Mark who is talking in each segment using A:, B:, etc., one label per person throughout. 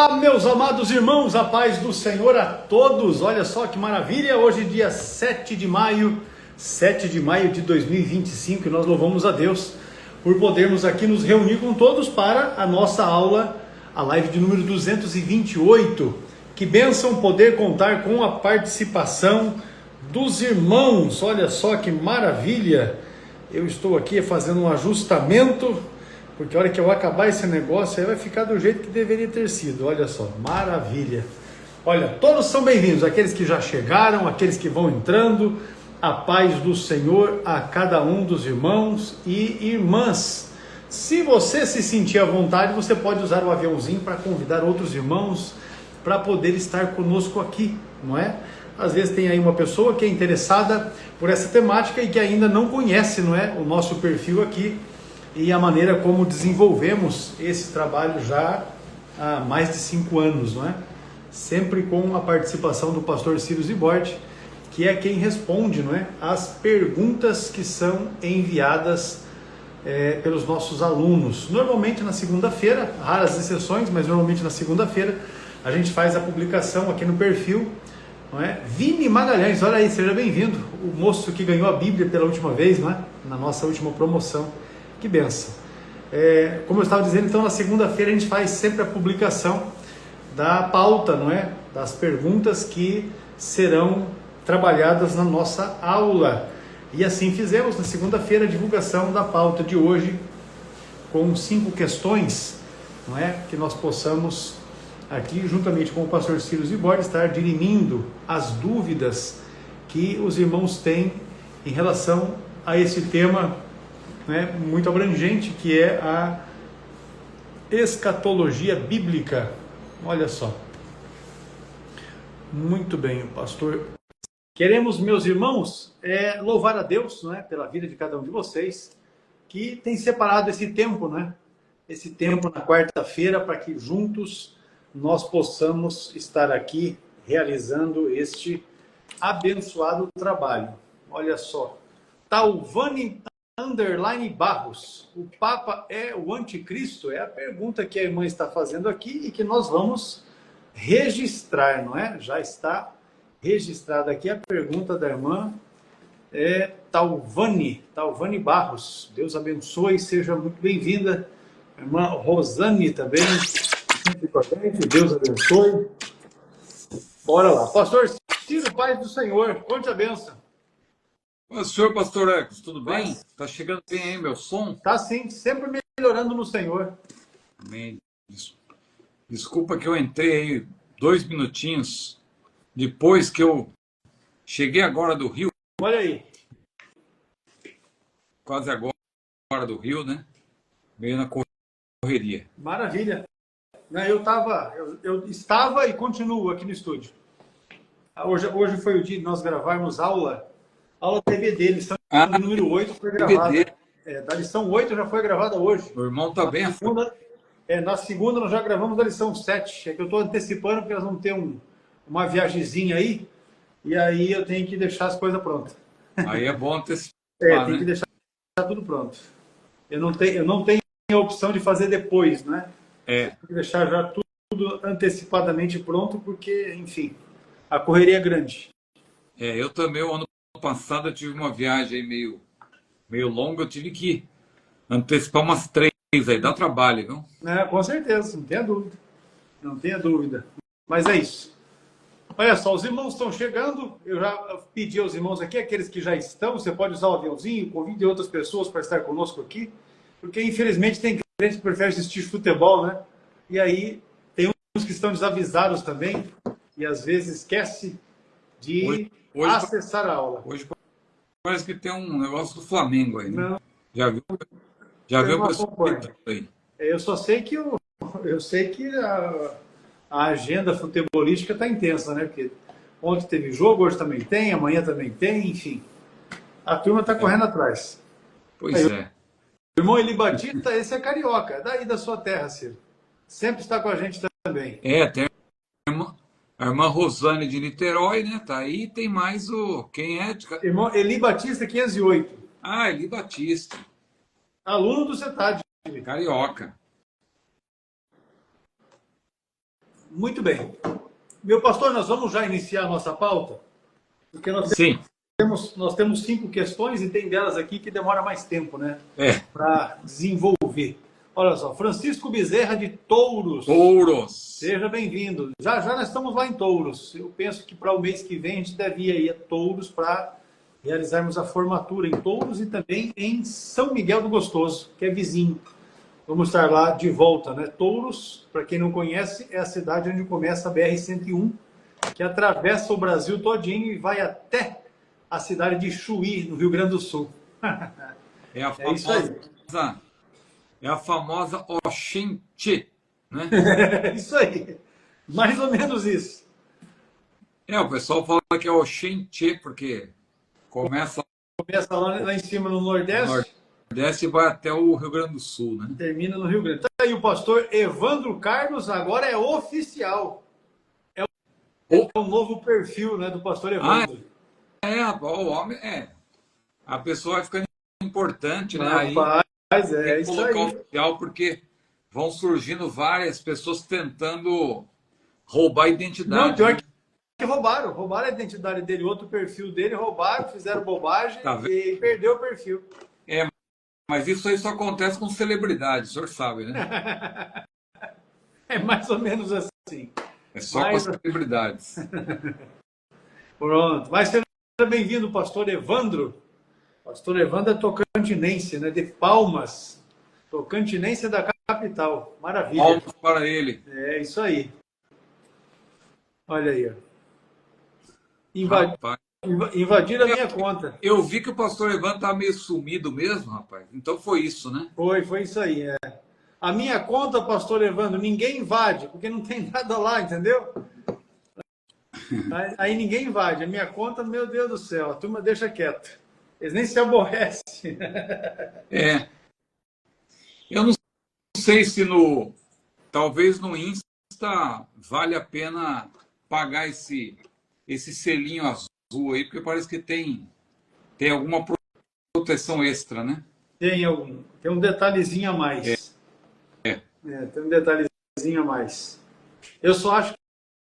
A: Olá, meus amados irmãos, a paz do Senhor a todos. Olha só que maravilha, hoje dia 7 de maio de 2025, e nós louvamos a Deus por podermos aqui nos reunir com todos para a nossa aula, a live de número 228. Que bênção poder contar com a participação dos irmãos. Olha só que maravilha. Eu estou aqui fazendo um ajustamento, porque a hora que eu acabar esse negócio aí vai ficar do jeito que deveria ter sido. Olha só, maravilha. Olha, todos são bem-vindos, aqueles que já chegaram, aqueles que vão entrando. A paz do Senhor a cada um dos irmãos e irmãs. Se você se sentir à vontade, você pode usar o aviãozinho para convidar outros irmãos para poder estar conosco aqui, não é? Às vezes tem aí uma pessoa que é interessada por essa temática e que ainda não conhece, não é, o nosso perfil aqui e a maneira como desenvolvemos esse trabalho já há mais de 5 anos, não é? Sempre com a participação do pastor Ciro Zibordi, que é quem responde, não é, as perguntas que são enviadas pelos nossos alunos. Normalmente na segunda-feira, raras exceções, mas normalmente na segunda-feira, a gente faz a publicação aqui no perfil, não é? Vini Magalhães, olha aí, seja bem-vindo, o moço que ganhou a Bíblia pela última vez, não é? Na nossa última promoção. Que benção. Como eu estava dizendo, então na segunda-feira a gente faz sempre a publicação da pauta, não é? Das perguntas que serão trabalhadas na nossa aula. E assim fizemos na segunda-feira a divulgação da pauta de hoje, com 5 questões, não é? Que nós possamos aqui, juntamente com o pastor Ciro Zibordi, estar dirimindo as dúvidas que os irmãos têm em relação a esse tema, né, muito abrangente, que é a escatologia bíblica. Olha só. Muito bem, pastor. Queremos, meus irmãos, louvar a Deus, não é, pela vida de cada um de vocês, que tem separado esse tempo, né? Esse tempo na quarta-feira, para que juntos nós possamos estar aqui realizando este abençoado trabalho. Olha só. Talvani Underline Barros, o Papa é o anticristo? É a pergunta que a irmã está fazendo aqui e que nós vamos registrar, não é? Já está registrada aqui a pergunta da irmã Talvani Barros. Deus abençoe, seja muito bem-vinda. Irmã Rosane também, sempre com a gente, Deus abençoe. Bora lá. Pastor Ciro, paz do Senhor, conte a bênção.
B: O senhor, pastor Ecos, tudo bem? Está chegando bem aí meu som?
A: Tá sim, sempre melhorando no Senhor.
B: Amém. Desculpa que eu entrei aí 2 minutinhos depois que eu cheguei agora do Rio.
A: Olha aí.
B: Quase agora do Rio, né? Meio na correria.
A: Maravilha. Eu estava e continuo aqui no estúdio. Hoje foi o dia de nós gravarmos aula TVD, lição número 8 foi gravada. Da lição 8 já foi gravada hoje.
B: O irmão está bem.
A: Na segunda nós já gravamos da lição 7. É que eu estou antecipando porque nós vamos ter uma viagemzinha aí, e aí eu tenho que deixar as coisas prontas.
B: Aí é bom antecipar,
A: tem que deixar tudo pronto. Eu não tenho a opção de fazer depois, né? Tem que deixar já tudo antecipadamente pronto, porque, enfim, a correria é grande.
B: Eu também, o ano passado, eu tive uma viagem aí meio longa, eu tive que antecipar umas 3 aí, dá trabalho, viu?
A: Com certeza, não tenha dúvida. Não tenha dúvida. Mas é isso. Olha só, os irmãos estão chegando. Eu já pedi aos irmãos aqui, aqueles que já estão, você pode usar o aviãozinho, convide outras pessoas para estar conosco aqui, porque infelizmente tem crentes que preferem assistir futebol, né? E aí tem uns que estão desavisados também e às vezes esquece de acessar a aula.
B: Hoje parece que tem um negócio do Flamengo aí, né?
A: Não.
B: Já viu o pessoal aí?
A: Eu só sei que a agenda futebolística está intensa, né? Porque ontem teve jogo, hoje também tem, amanhã também tem, enfim. A turma está correndo atrás.
B: Pois
A: aí, o irmão Eli Batista, esse é carioca, daí da sua terra, Ciro. Sempre está com a gente também.
B: Tem a irmã Rosane de Niterói, né? Tá aí, tem mais quem é?
A: Irmão Eli Batista, 508.
B: Eli Batista.
A: Aluno do CETAD.
B: Carioca.
A: Muito bem. Meu pastor, nós vamos já iniciar a nossa pauta? Porque
B: Sim.
A: nós temos 5 questões e tem delas aqui que demora mais tempo, né?
B: É.
A: Para desenvolver. Olha só, Francisco Bezerra de Touros.
B: Touros.
A: Seja bem-vindo. Já nós estamos lá em Touros. Eu penso que para o mês que vem a gente devia ir a Touros para realizarmos a formatura em Touros e também em São Miguel do Gostoso, que é vizinho. Vamos estar lá de volta, né? Touros, para quem não conhece, é a cidade onde começa a BR-101, que atravessa o Brasil todinho e vai até a cidade de Chuí, no Rio Grande do Sul.
B: É isso aí. É a famosa Oxente, né?
A: É isso aí. Mais ou menos isso.
B: O pessoal fala que é Oxente, porque começa
A: lá em cima no Nordeste.
B: Nordeste e vai até o Rio Grande do Sul, né?
A: Termina no Rio Grande. Tá aí o pastor Evandro Carlos, agora é oficial. É o novo perfil, né, do pastor Evandro.
B: O homem a pessoa vai ficando importante, né?
A: Rapaz,
B: aí
A: isso
B: colocar
A: aí.
B: oficial, porque vão surgindo várias pessoas tentando roubar a identidade.
A: Não, pior que roubaram a identidade dele, outro perfil dele, roubaram, fizeram bobagem e perdeu o perfil.
B: Mas isso aí só acontece com celebridades, o senhor sabe, né?
A: É mais ou menos assim.
B: É só com as celebridades.
A: Pronto. Mas seja bem-vindo, pastor Evandro. Pastor Evandro é tocantinense, né? De Palmas. Tocantinense da capital. Maravilha.
B: Palmas para ele.
A: É isso aí. Olha aí. Invadiram a minha conta.
B: Eu vi que o pastor Evandro tá meio sumido mesmo, rapaz. Então foi isso, né?
A: Foi isso aí. A minha conta, pastor Evandro, ninguém invade, porque não tem nada lá, entendeu? Aí ninguém invade. A minha conta, meu Deus do céu, a turma deixa quieto. Eles nem se aborrecem.
B: Eu não sei se talvez no Insta vale a pena pagar esse selinho azul aí, porque parece que tem alguma proteção extra, né?
A: Tem um detalhezinho a mais. Tem um detalhezinho a mais. Eu só acho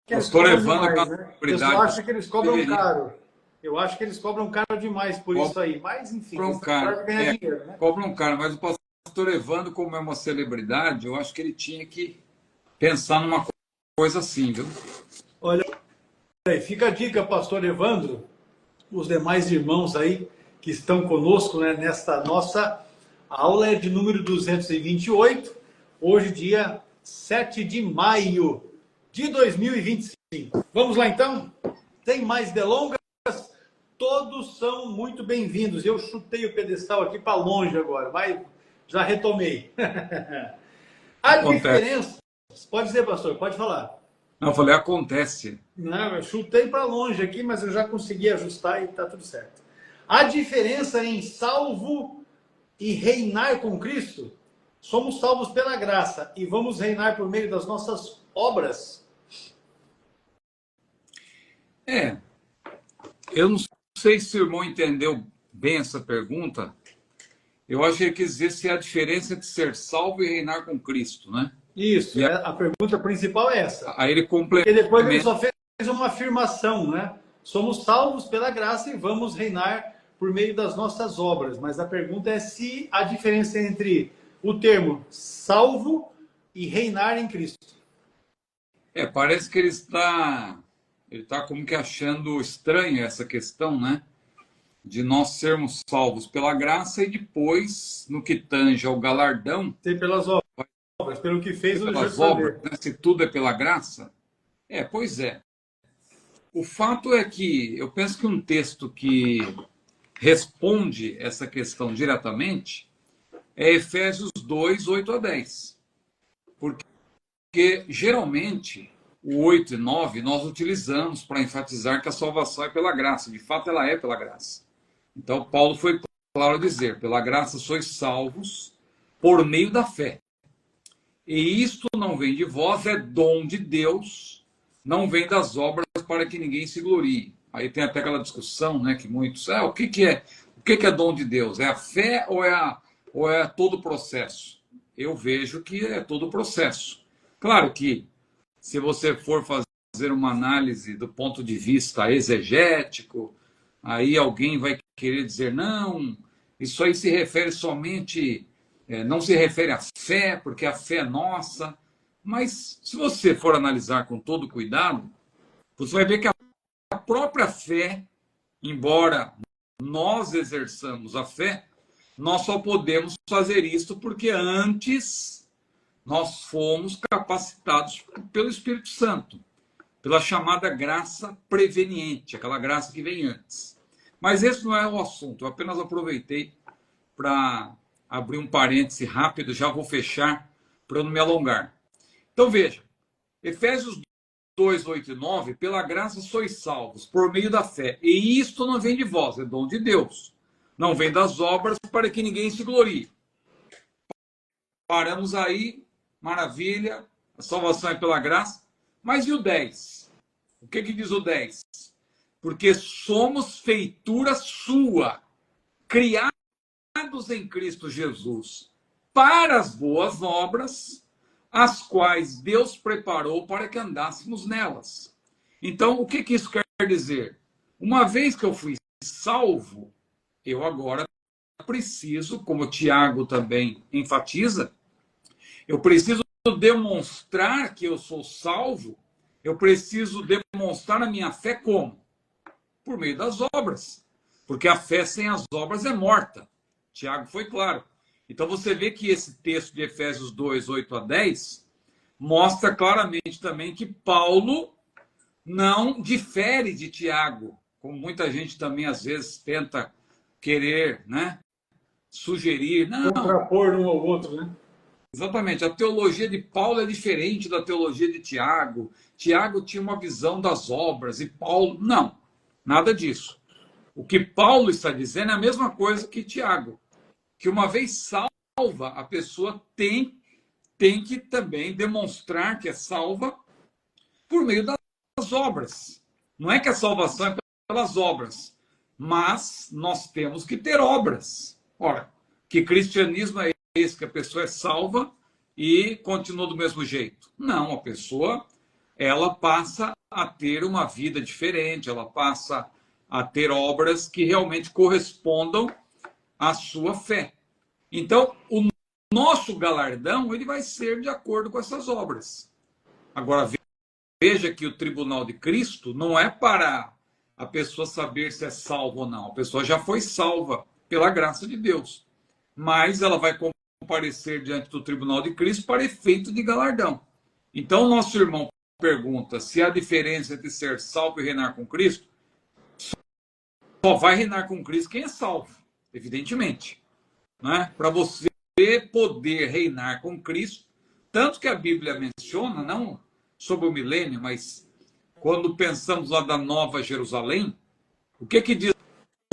A: que eles cobram demais, né? Eu só acho que eles cobram caro. Eu acho que eles cobram caro demais por isso aí. Mas, enfim,
B: cobram caro.
A: Ganhar dinheiro, né?
B: Cobram caro, mas o pastor Evandro, como é uma celebridade, eu acho que ele tinha que pensar numa coisa assim, viu?
A: Olha aí, fica a dica, pastor Evandro, os demais irmãos aí que estão conosco, né, nesta nossa aula de número 228, hoje dia 7 de maio de 2025. Vamos lá então? Tem mais delongas? Todos são muito bem-vindos. Eu chutei o pedestal aqui para longe agora, mas já retomei. A diferença... Pode dizer, pastor, pode falar.
B: Não, eu falei, acontece.
A: Não, eu chutei para longe aqui, mas eu já consegui ajustar e está tudo certo. A diferença em salvo e reinar com Cristo, somos salvos pela graça e vamos reinar por meio das nossas obras.
B: Eu não sei se o irmão entendeu bem essa pergunta. Eu acho que ele quis dizer se há diferença de ser salvo e reinar com Cristo, né?
A: Isso, a pergunta principal é essa.
B: Aí ele complementa.
A: Porque depois ele só fez uma afirmação, né? Somos salvos pela graça e vamos reinar por meio das nossas obras. Mas a pergunta é se há diferença entre o termo salvo e reinar em Cristo.
B: Parece que ele está como que achando estranho essa questão, né? De nós sermos salvos pela graça e depois, no que tange ao galardão...
A: Ser pelas obras, pelo que fez o
B: pelas obras, né? Se tudo é pela graça. Pois é. O fato é que eu penso que um texto que responde essa questão diretamente é Efésios 2, 8 a 10. Porque geralmente o 8 e 9 nós utilizamos para enfatizar que a salvação é pela graça. De fato, ela é pela graça. Então, Paulo foi claro a dizer, pela graça sois salvos por meio da fé. E isto não vem de vós, é dom de Deus, não vem das obras para que ninguém se glorie. Aí tem até aquela discussão, né, que muitos... o que é dom de Deus? É a fé ou é todo o processo? Eu vejo que é todo o processo. Claro que se você for fazer uma análise do ponto de vista exegético, aí alguém vai querer dizer, não, isso aí se refere somente, não se refere à fé, porque a fé é nossa. Mas se você for analisar com todo cuidado, você vai ver que a própria fé, embora nós exerçamos a fé, nós só podemos fazer isso porque antes nós fomos capacitados pelo Espírito Santo, pela chamada graça preveniente, aquela graça que vem antes. Mas esse não é o assunto, eu apenas aproveitei para abrir um parêntese rápido, já vou fechar para eu não me alongar. Então veja, Efésios 2, 8 e 9, pela graça sois salvos, por meio da fé. E isto não vem de vós, é dom de Deus. Não vem das obras para que ninguém se glorie. Paramos aí, maravilha, a salvação é pela graça. Mas e o 10? O que diz o 10? Porque somos feitura sua, criados em Cristo Jesus, para as boas obras, as quais Deus preparou para que andássemos nelas. Então, o que isso quer dizer? Uma vez que eu fui salvo, eu agora preciso, como o Tiago também enfatiza, eu preciso demonstrar que eu sou salvo, eu preciso demonstrar a minha fé como? Por meio das obras. Porque a fé sem as obras é morta. Tiago foi claro. Então você vê que esse texto de Efésios 2, 8 a 10, mostra claramente também que Paulo não difere de Tiago, como muita gente também às vezes tenta querer, né, sugerir. Não,
A: contrapor um ao outro, né?
B: Exatamente. A teologia de Paulo é diferente da teologia de Tiago. Tiago tinha uma visão das obras e Paulo... Não, nada disso. O que Paulo está dizendo é a mesma coisa que Tiago. Que uma vez salva, a pessoa tem que também demonstrar que é salva por meio das obras. Não é que a salvação é pelas obras, mas nós temos que ter obras. Ora, que cristianismo é esse que a pessoa é salva e continua do mesmo jeito? Não, a pessoa ela passa a ter uma vida diferente, ela passa a ter obras que realmente correspondam à sua fé. Então, o nosso galardão ele vai ser de acordo com essas obras. Agora, veja que o tribunal de Cristo não é para a pessoa saber se é salva ou não. A pessoa já foi salva pela graça de Deus. Mas ela vai comparecer diante do tribunal de Cristo para efeito de galardão. Então, o nosso irmão pergunta se há diferença entre ser salvo e reinar com Cristo. Só vai reinar com Cristo quem é salvo, evidentemente. Né? Para você poder reinar com Cristo, tanto que a Bíblia menciona, não sobre o milênio, mas quando pensamos lá da Nova Jerusalém, o que diz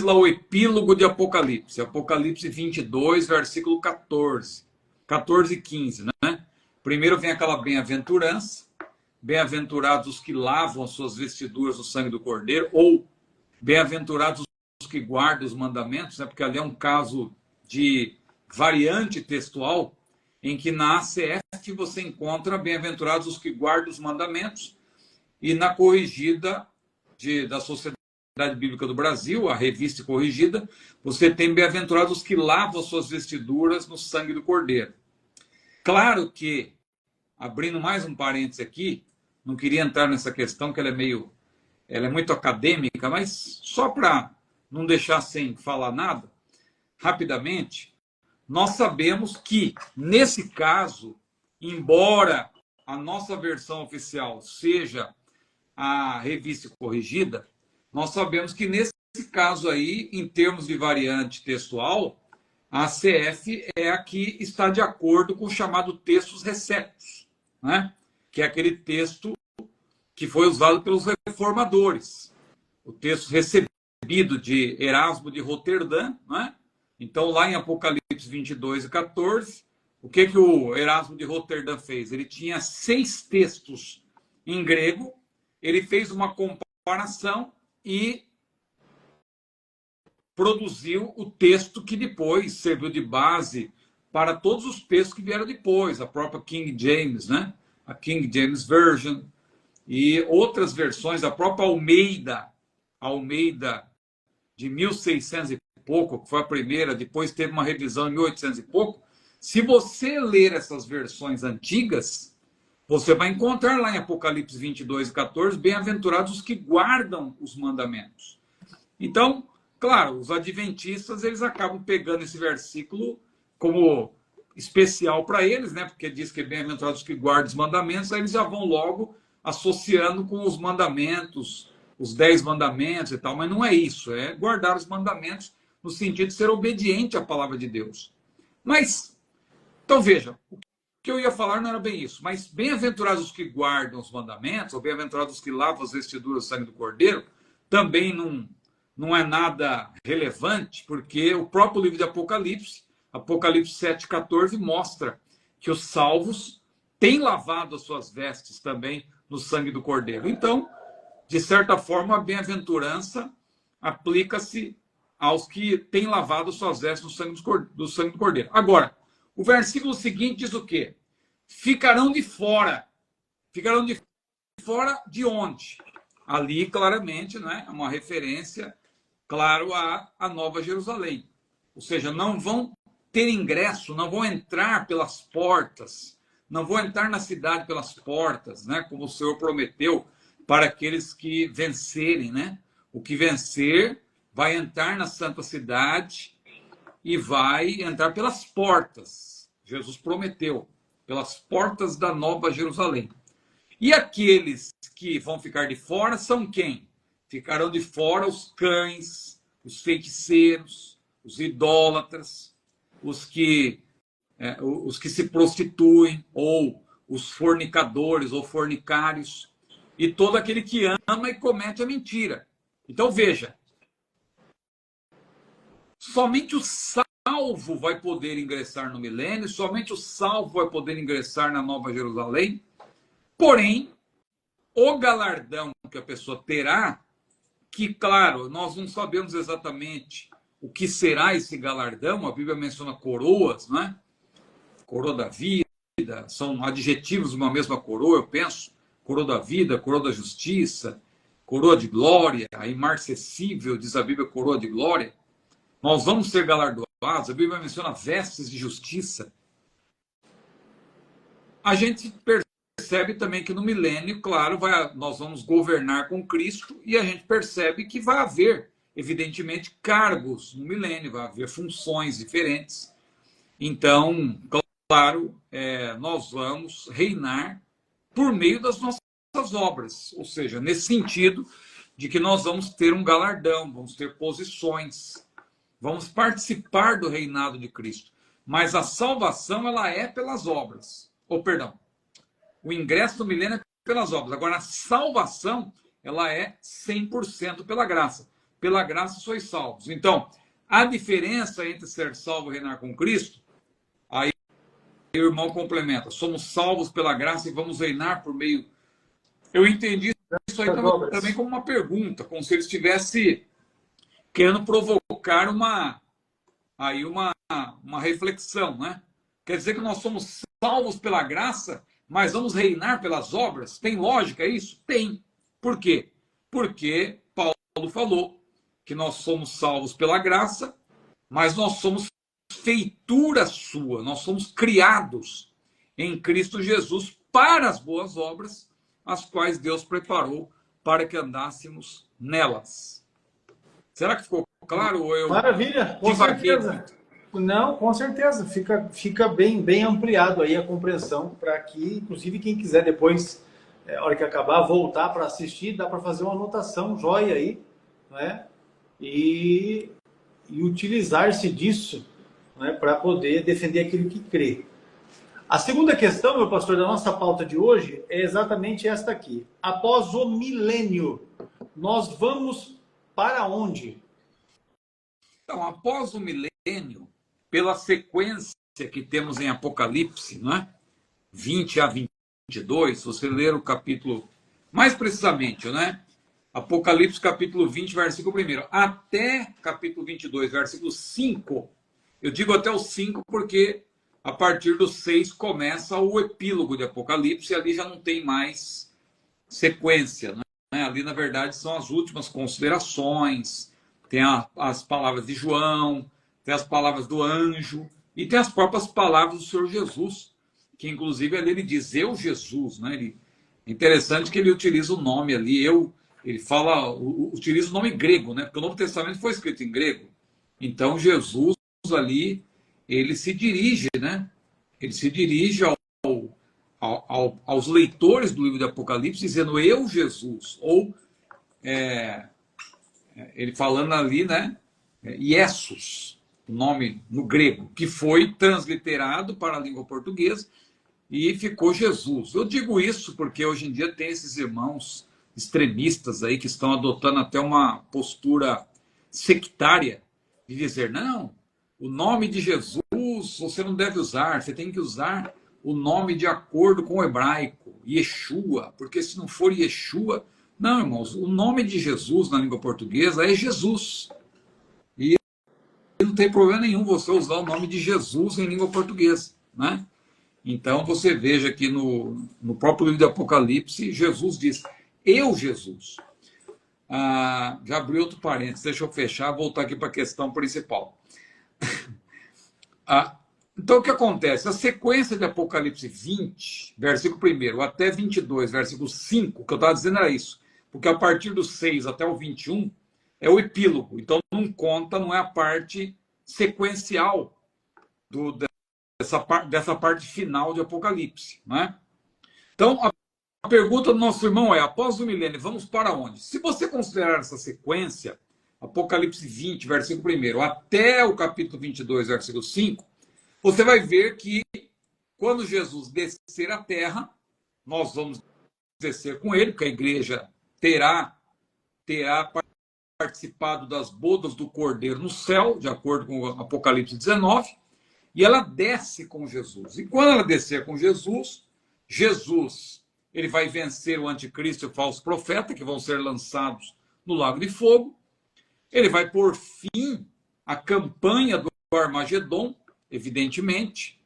B: lá o epílogo de Apocalipse? Apocalipse 22, versículo 14 e 15. Né? Primeiro vem aquela bem-aventurança, bem-aventurados os que lavam as suas vestiduras no sangue do Cordeiro, ou bem-aventurados os que guardam os mandamentos, né? Porque ali é um caso de variante textual, em que na ACF você encontra bem-aventurados os que guardam os mandamentos, e na corrigida da Sociedade Bíblica do Brasil, a revista corrigida, você tem bem-aventurados os que lavam as suas vestiduras no sangue do Cordeiro. Claro que, abrindo mais um parênteses aqui, não queria entrar nessa questão, que ela é muito acadêmica, mas só para não deixar sem falar nada, rapidamente, nós sabemos que, nesse caso, embora a nossa versão oficial seja a revista corrigida, nós sabemos que, nesse caso aí, em termos de variante textual, a CF é a que está de acordo com o chamado textos receptos, né? Que é aquele texto que foi usado pelos reformadores. O texto recebido de Erasmo de Roterdã, né? Então, lá em Apocalipse 22 e 14, o que o Erasmo de Roterdã fez? Ele tinha 6 textos em grego, ele fez uma comparação e produziu o texto que depois serviu de base para todos os textos que vieram depois, a própria King James, né? a King James Version e outras versões, a própria Almeida de 1600 e pouco, que foi a primeira, depois teve uma revisão em 1800 e pouco. Se você ler essas versões antigas, você vai encontrar lá em Apocalipse 22 e 14, bem-aventurados os que guardam os mandamentos. Então, claro, os adventistas, eles acabam pegando esse versículo como especial para eles, né? Porque diz que é bem-aventurados os que guardam os mandamentos, aí eles já vão logo associando com os mandamentos, os 10 mandamentos e tal, mas não é isso, é guardar os mandamentos no sentido de ser obediente à palavra de Deus. Mas, então veja, o que eu ia falar não era bem isso, mas bem-aventurados os que guardam os mandamentos, ou bem-aventurados os que lavam as vestiduras do sangue do Cordeiro, também não é nada relevante, porque o próprio livro de Apocalipse 7,14, mostra que os salvos têm lavado as suas vestes também no sangue do Cordeiro. Então, de certa forma, a bem-aventurança aplica-se aos que têm lavado suas vestes do sangue do Cordeiro. Agora, o versículo seguinte diz o quê? Ficarão de fora. Ficarão de fora de onde? Ali, claramente, né, é uma referência, claro, à Nova Jerusalém. Ou seja, não vão ter ingresso, não vão entrar pelas portas, não vão entrar na cidade pelas portas, né, como o Senhor prometeu para aqueles que vencerem, né? O que vencer vai entrar na santa cidade e vai entrar pelas portas. Jesus prometeu, pelas portas da Nova Jerusalém. E aqueles que vão ficar de fora são quem? Ficarão de fora os cães, os feiticeiros, os idólatras, os que se prostituem, ou os fornicadores ou fornicários, e todo aquele que ama e comete a mentira. Então veja, somente o salvo vai poder ingressar no milênio, somente o salvo vai poder ingressar na Nova Jerusalém. Porém, o galardão que a pessoa terá, que, claro, nós não sabemos exatamente o que será esse galardão, a Bíblia menciona coroas, né? Coroa da vida, são adjetivos de uma mesma coroa, eu penso. Coroa da vida, coroa da justiça, coroa de glória, a imarcessível, diz a Bíblia, coroa de glória. Nós vamos ser galardoados, a Bíblia menciona vestes de justiça. A gente percebe também que no milênio, claro, nós vamos governar com Cristo, e a gente percebe que vai haver, evidentemente, cargos no milênio, vai haver funções diferentes. Então, claro, nós vamos reinar por meio das nossas obras, ou seja, nesse sentido de que nós vamos ter um galardão, vamos ter posições, vamos participar do reinado de Cristo. Mas a salvação, ela é pelas obras. O ingresso do milênio é pelas obras. Agora, a salvação, ela é 100% pela graça. Pela graça sois salvos. Então, a diferença entre ser salvo e reinar com Cristo, aí o irmão complementa, somos salvos pela graça e vamos reinar por meio... Eu entendi isso aí também como uma pergunta, como se ele estivesse querendo provocar uma reflexão, né? Quer dizer que nós somos salvos pela graça, mas vamos reinar pelas obras? Tem lógica isso? Tem. Por quê? Porque Paulo falou que nós somos salvos pela graça, mas nós somos feitura sua, nós somos criados em Cristo Jesus para as boas obras, as quais Deus preparou para que andássemos nelas. Será que ficou claro? Ou eu
A: Maravilha, com certeza. Não, com certeza. Fica bem ampliado aí a compreensão, para que, inclusive, quem quiser depois, a hora que acabar, voltar para assistir, dá para fazer uma anotação, joia aí, né? E utilizar-se disso, né, para poder defender aquilo que crê. A segunda questão, meu pastor, da nossa pauta de hoje é exatamente esta aqui. Após o milênio, nós vamos para onde?
B: Então, após o milênio, pela sequência que temos em Apocalipse, né, 20 a 22, se você ler o capítulo, mais precisamente, né, Apocalipse capítulo 20, versículo 1, até capítulo 22, versículo 5, eu digo até o 5 porque a partir do 6 começa o epílogo de Apocalipse, e ali já não tem mais sequência, né? Ali, na verdade, são as últimas considerações, tem as palavras de João, tem as palavras do anjo, e tem as próprias palavras do Senhor Jesus, que inclusive ali ele diz, eu Jesus, né? É interessante que ele utiliza o nome ali, ele fala, utiliza o nome grego, né? Porque o Novo Testamento foi escrito em grego. Então, Jesus ali, ele se dirige, né? Ele se dirige aos leitores do livro de Apocalipse, dizendo, eu, Jesus, ou ele falando ali, né? Iesus, o nome no grego, que foi transliterado para a língua portuguesa e ficou Jesus. Eu digo isso porque hoje em dia tem esses irmãos extremistas aí que estão adotando até uma postura sectária de dizer, não, o nome de Jesus você não deve usar, você tem que usar o nome de acordo com o hebraico, Yeshua, porque se não for Yeshua... Não, irmãos, o nome de Jesus na língua portuguesa é Jesus. E não tem problema nenhum você usar o nome de Jesus em língua portuguesa, né? Então, você veja que no próprio livro de Apocalipse, Jesus diz, eu, Jesus. Já abri outro parênteses, deixa eu fechar, voltar aqui para a questão principal. Então, o que acontece? A sequência de Apocalipse 20, versículo 1 até 22, versículo 5, o que eu estava dizendo era isso. Porque a partir do 6 até o 21 é o epílogo. Então, não conta, não é a parte sequencial dessa parte final de Apocalipse, né? Então, a pergunta do nosso irmão é, após o milênio, vamos para onde? Se você considerar essa sequência, Apocalipse 20, versículo 1 até o capítulo 22, versículo 5, você vai ver que quando Jesus descer à terra, nós vamos descer com ele, porque a igreja terá participado das bodas do Cordeiro no céu, de acordo com Apocalipse 19, e ela desce com Jesus. E quando ela descer com Jesus, ele vai vencer o anticristo e o falso profeta, que vão ser lançados no lago de fogo. Ele vai pôr fim à campanha do Armagedon, evidentemente.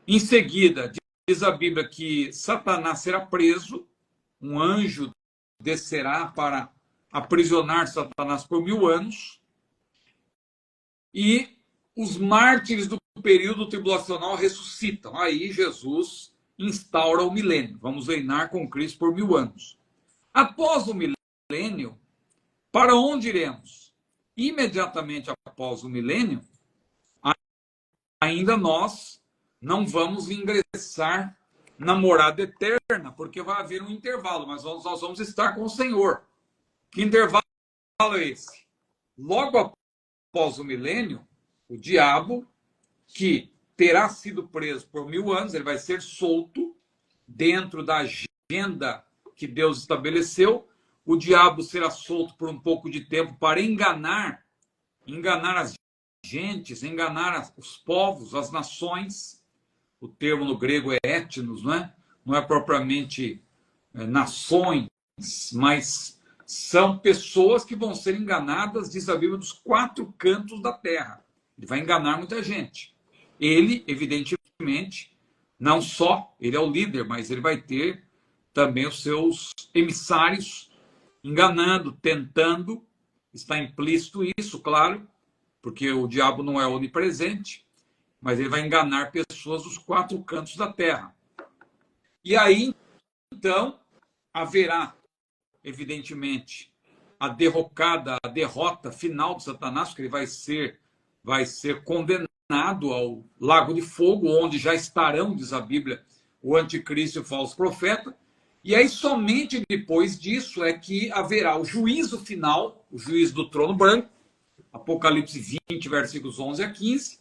B: Em seguida, diz a Bíblia que Satanás será preso, um anjo descerá para aprisionar Satanás por 1000 anos, e os mártires do período tribulacional ressuscitam. Aí Jesus instaura o milênio. Vamos reinar com Cristo por 1000 anos. Após o milênio, para onde iremos? Imediatamente após o milênio, ainda nós não vamos ingressar na morada eterna, porque vai haver um intervalo, mas nós vamos estar com o Senhor. Que intervalo é esse? Logo após o milênio, o diabo, que terá sido preso por 1000 anos, ele vai ser solto dentro da agenda que Deus estabeleceu. O diabo será solto por um pouco de tempo para enganar as gentes, enganar os povos, as nações. O termo no grego é etnos, não é? Não é propriamente nações, mas são pessoas que vão ser enganadas, diz a Bíblia, dos 4 cantos da terra. Ele vai enganar muita gente. Ele, evidentemente, não só, ele é o líder, mas ele vai ter também os seus emissários enganando, tentando. Está implícito isso, claro, porque o diabo não é onipresente, mas ele vai enganar pessoas dos 4 cantos da terra. E aí, então, haverá, evidentemente, a derrota final de Satanás, porque ele vai ser condenado ao lago de fogo, onde já estarão, diz a Bíblia, o anticristo e o falso profeta. E aí, somente depois disso é que haverá o juízo final, o juízo do trono branco, Apocalipse 20, versículos 11 a 15.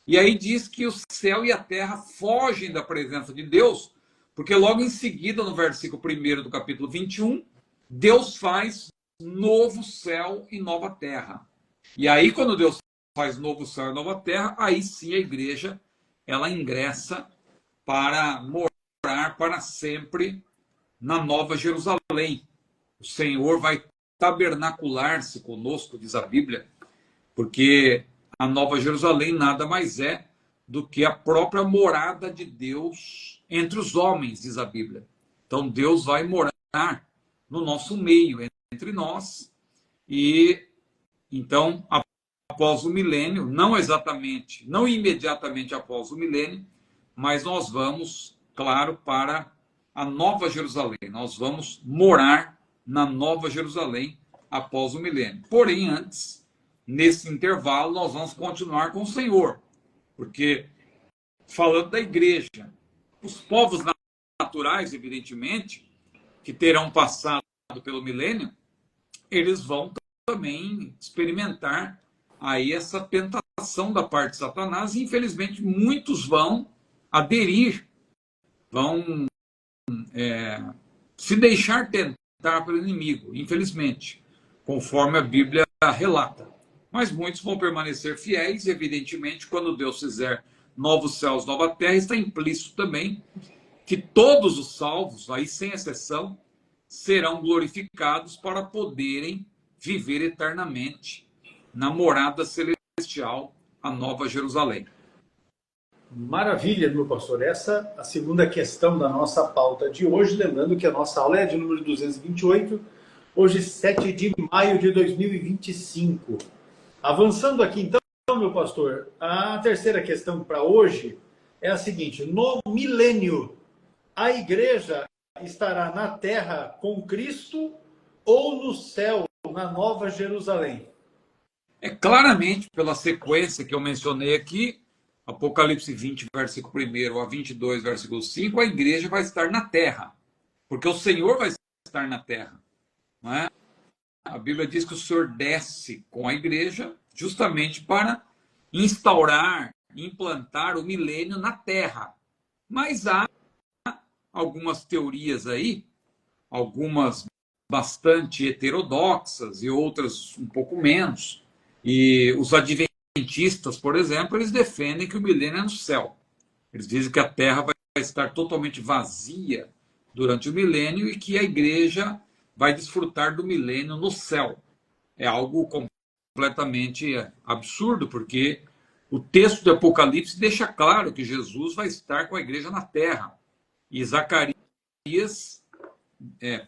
B: E aí diz que o céu e a terra fogem da presença de Deus, porque logo em seguida, no versículo 1 do capítulo 21, Deus faz novo céu e nova terra. E aí, quando Deus faz novo céu e nova terra, aí sim a igreja, ela ingressa para morar para sempre na Nova Jerusalém. O Senhor vai tabernacular-se conosco, diz a Bíblia, porque a Nova Jerusalém nada mais é do que a própria morada de Deus entre os homens, diz a Bíblia. Então Deus vai morar no nosso meio, entre nós, e então, após o milênio, não imediatamente após o milênio, mas nós vamos, claro, para a Nova Jerusalém. Nós vamos morar na Nova Jerusalém após o milênio. Porém, antes, nesse intervalo, nós vamos continuar com o Senhor, porque, falando da igreja, os povos naturais, evidentemente, que terão passado pelo milênio, eles vão também experimentar aí essa tentação da parte de Satanás, e infelizmente muitos vão aderir, vão se deixar tentar pelo inimigo, infelizmente, conforme a Bíblia relata. Mas muitos vão permanecer fiéis, e evidentemente, quando Deus fizer novos céus, nova terra, está implícito também que todos os salvos, aí sem exceção, serão glorificados para poderem viver eternamente na morada celestial, a Nova Jerusalém.
A: Maravilha, meu pastor. Essa é a segunda questão da nossa pauta de hoje. Lembrando que a nossa aula é de número 228, hoje 7 de maio de 2025. Avançando aqui então, meu pastor, a terceira questão para hoje é a seguinte: no milênio, a igreja estará na terra com Cristo ou no céu, na Nova Jerusalém?
B: É claramente, pela sequência que eu mencionei aqui, Apocalipse 20, versículo 1 a 22, versículo 5, a igreja vai estar na terra, porque o Senhor vai estar na terra. Não é? A Bíblia diz que o Senhor desce com a igreja justamente para instaurar, implantar o milênio na terra. Mas há algumas teorias aí, algumas bastante heterodoxas e outras um pouco menos. E os adventistas, por exemplo, eles defendem que o milênio é no céu. Eles dizem que a terra vai estar totalmente vazia durante o milênio e que a igreja vai desfrutar do milênio no céu. É algo completamente absurdo, porque o texto do Apocalipse deixa claro que Jesus vai estar com a igreja na terra. E Zacarias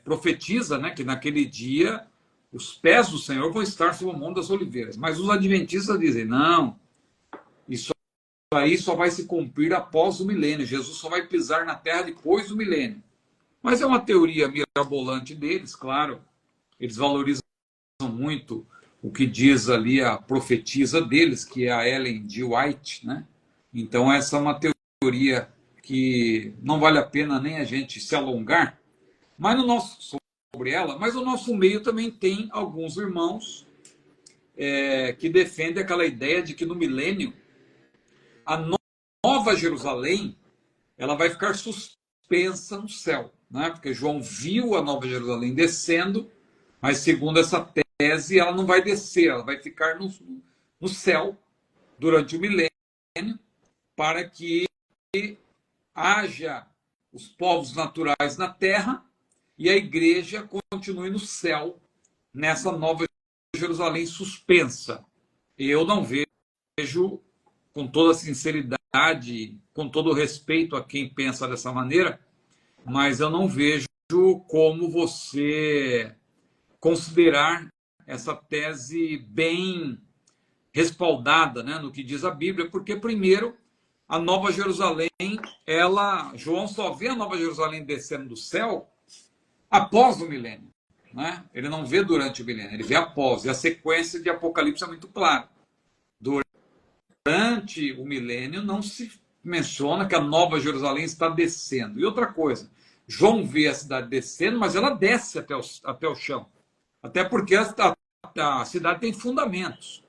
B: profetiza, né, que naquele dia os pés do Senhor vão estar sobre o Monte das Oliveiras. Mas os adventistas dizem, não, isso aí só vai se cumprir após o milênio. Jesus só vai pisar na terra depois do milênio. Mas é uma teoria mirabolante deles, claro. Eles valorizam muito o que diz ali a profetisa deles, que é a Ellen G. White, né? Então essa é uma teoria que não vale a pena nem a gente se alongar, mas sobre ela, mas o nosso meio também tem alguns irmãos que defendem aquela ideia de que no milênio a Nova Jerusalém ela vai ficar suspensa no céu, né? Porque João viu a Nova Jerusalém descendo, mas segundo essa tese ela não vai descer, ela vai ficar no céu durante o milênio, para que haja os povos naturais na terra e a igreja continue no céu, nessa Nova Jerusalém suspensa. Eu não vejo, com toda sinceridade, com todo respeito a quem pensa dessa maneira, mas eu não vejo como você considerar essa tese bem respaldada, né, no que diz a Bíblia, porque, primeiro, a Nova Jerusalém, João só vê a Nova Jerusalém descendo do céu após o milênio. Né? Ele não vê durante o milênio, ele vê após. E a sequência de Apocalipse é muito clara. Durante o milênio não se menciona que a Nova Jerusalém está descendo. E outra coisa, João vê a cidade descendo, mas ela desce até o chão. Até porque a cidade tem fundamentos.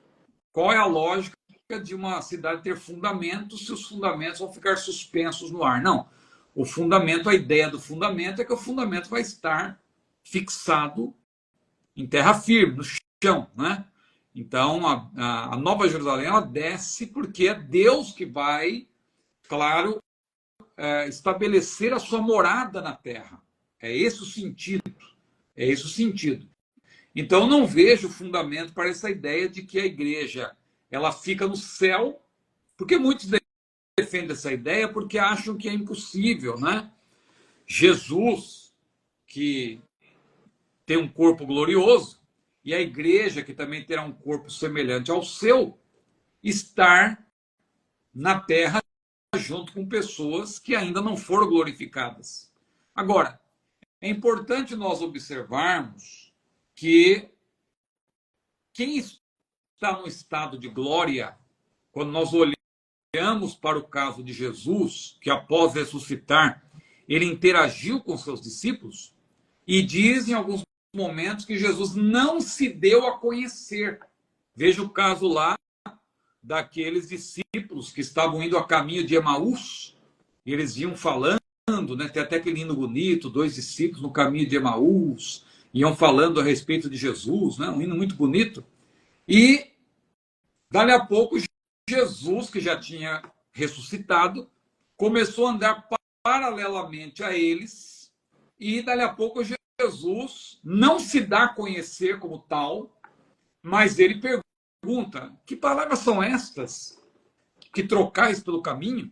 B: Qual é a lógica de uma cidade ter fundamentos se os fundamentos vão ficar suspensos no ar? Não. O fundamento, a ideia do fundamento é que o fundamento vai estar fixado em terra firme, no chão, né? Então, a Nova Jerusalém, ela desce porque é Deus que vai, claro, estabelecer a sua morada na terra. É esse o sentido. É esse o sentido. Então, eu não vejo fundamento para essa ideia de que a igreja ela fica no céu, porque muitos defendem essa ideia porque acham que é impossível, né? Jesus, que tem um corpo glorioso, e a igreja, que também terá um corpo semelhante ao seu, estar na terra junto com pessoas que ainda não foram glorificadas. Agora, é importante nós observarmos que quem está no estado de glória, quando nós olhamos para o caso de Jesus, que após ressuscitar, ele interagiu com seus discípulos, e diz em alguns momentos que Jesus não se deu a conhecer. Veja o caso lá daqueles discípulos que estavam indo a caminho de Emaús, e eles iam falando, né? Tem até aquele hino bonito, 2 discípulos no caminho de Emaús, iam falando a respeito de Jesus, né? Um hino muito bonito. E, dali a pouco, Jesus, que já tinha ressuscitado, começou a andar paralelamente a eles, e, dali a pouco, Jesus não se dá a conhecer como tal, mas ele pergunta: que palavras são estas que trocais pelo caminho?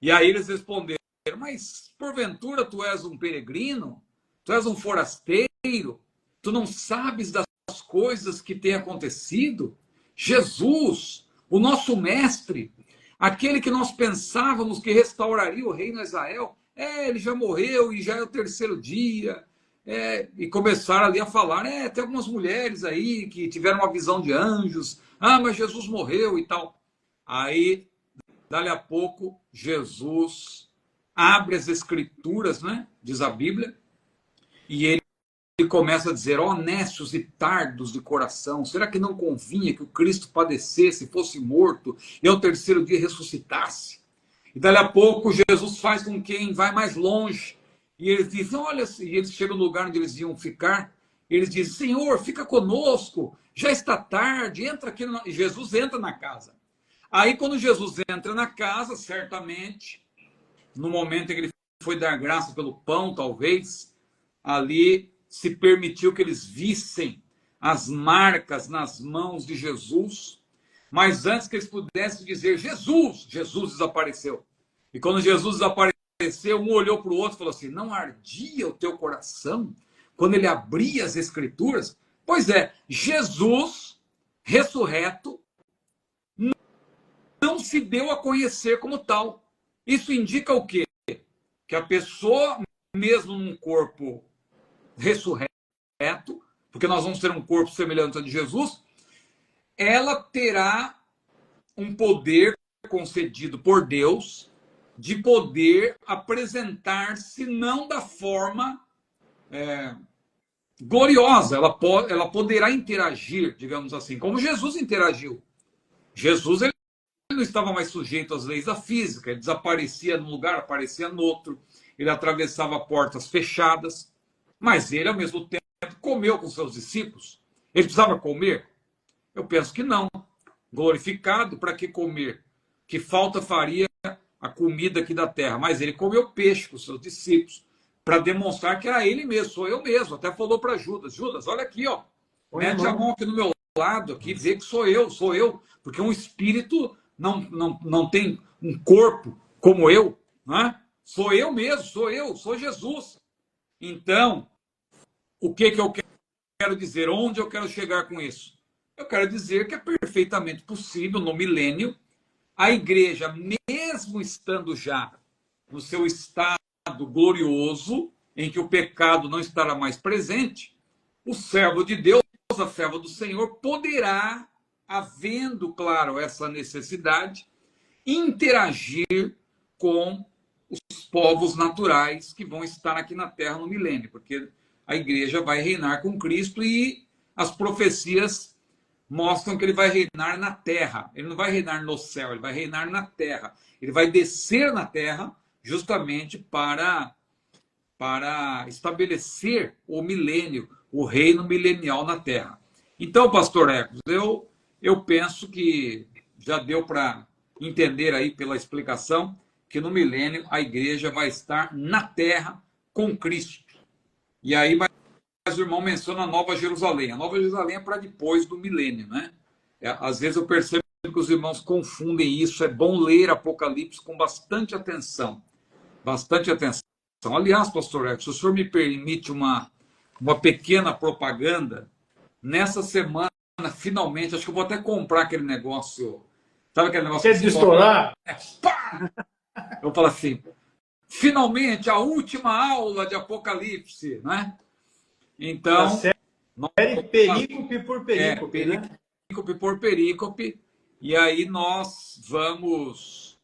B: E aí eles responderam: mas porventura tu és um peregrino? Tu és um forasteiro? Tu não sabes das coisas que têm acontecido? Jesus, o nosso mestre, aquele que nós pensávamos que restauraria o reino a Israel, ele já morreu e já é o 3º dia. E começaram ali a falar, tem algumas mulheres aí que tiveram uma visão de anjos, mas Jesus morreu e tal. Aí, dali a pouco, Jesus abre as escrituras, né, diz a Bíblia, e ele começa a dizer: ó, nécios e tardos de coração, será que não convinha que o Cristo padecesse, fosse morto, e ao 3º dia ressuscitasse? E dali a pouco Jesus faz com quem vai mais longe, e eles dizem, olha, e eles chegam no lugar onde eles iam ficar, e eles dizem: Senhor, fica conosco, já está tarde, entra aqui. E Jesus entra na casa. Aí, quando Jesus entra na casa, certamente, no momento em que ele foi dar graça pelo pão, talvez, ali se permitiu que eles vissem as marcas nas mãos de Jesus, mas antes que eles pudessem dizer Jesus, Jesus desapareceu. E quando Jesus desapareceu, um olhou para o outro e falou assim: não ardia o teu coração quando ele abria as escrituras? Pois é, Jesus, ressurreto, não se deu a conhecer como tal. Isso indica o quê? Que a pessoa, mesmo num corpo ressurreto, porque nós vamos ter um corpo semelhante ao de Jesus, ela terá um poder concedido por Deus de poder apresentar-se não da forma gloriosa. Ela poderá interagir, digamos assim, como Jesus interagiu. Jesus, ele não estava mais sujeito às leis da física, ele desaparecia num lugar, aparecia no outro, ele atravessava portas fechadas, mas ele, ao mesmo tempo, comeu com seus discípulos. Ele precisava comer? Eu penso que não. Glorificado, para que comer? Que falta faria a comida aqui da terra? Mas ele comeu peixe com seus discípulos, para demonstrar que era ele mesmo, sou eu mesmo. Até falou para Judas: Judas, olha aqui, ó, mete a mão aqui no meu lado, aqui, vê que sou eu, porque um espírito não tem um corpo como eu, né? Sou eu mesmo, sou Jesus. Então, o que eu quero dizer? Onde eu quero chegar com isso? Eu quero dizer que é perfeitamente possível, no milênio, a igreja, mesmo estando já no seu estado glorioso, em que o pecado não estará mais presente, o servo de Deus, a serva do Senhor, poderá, havendo, claro, essa necessidade, interagir com os povos naturais que vão estar aqui na Terra no milênio, porque a igreja vai reinar com Cristo e as profecias mostram que ele vai reinar na Terra. Ele não vai reinar no céu, ele vai reinar na Terra. Ele vai descer na Terra justamente para estabelecer o milênio, o reino milenial na Terra. Então, pastor Ecos, eu penso que já deu para entender aí pela explicação que no milênio a igreja vai estar na Terra com Cristo. E aí, mas o irmão menciona a Nova Jerusalém. A Nova Jerusalém é para depois do milênio, né? Às vezes eu percebo que os irmãos confundem isso. É bom ler Apocalipse com bastante atenção. Bastante atenção. Aliás, pastor Alex, se o senhor me permite uma pequena propaganda, nessa semana, finalmente, acho que eu vou até comprar aquele negócio. Sabe aquele negócio
A: Quer de estourar?
B: Pá! Eu falo assim, finalmente, a última aula de Apocalipse, né? Então,
A: A série perícope por perícope, né?
B: Perícope por perícope, e aí nós vamos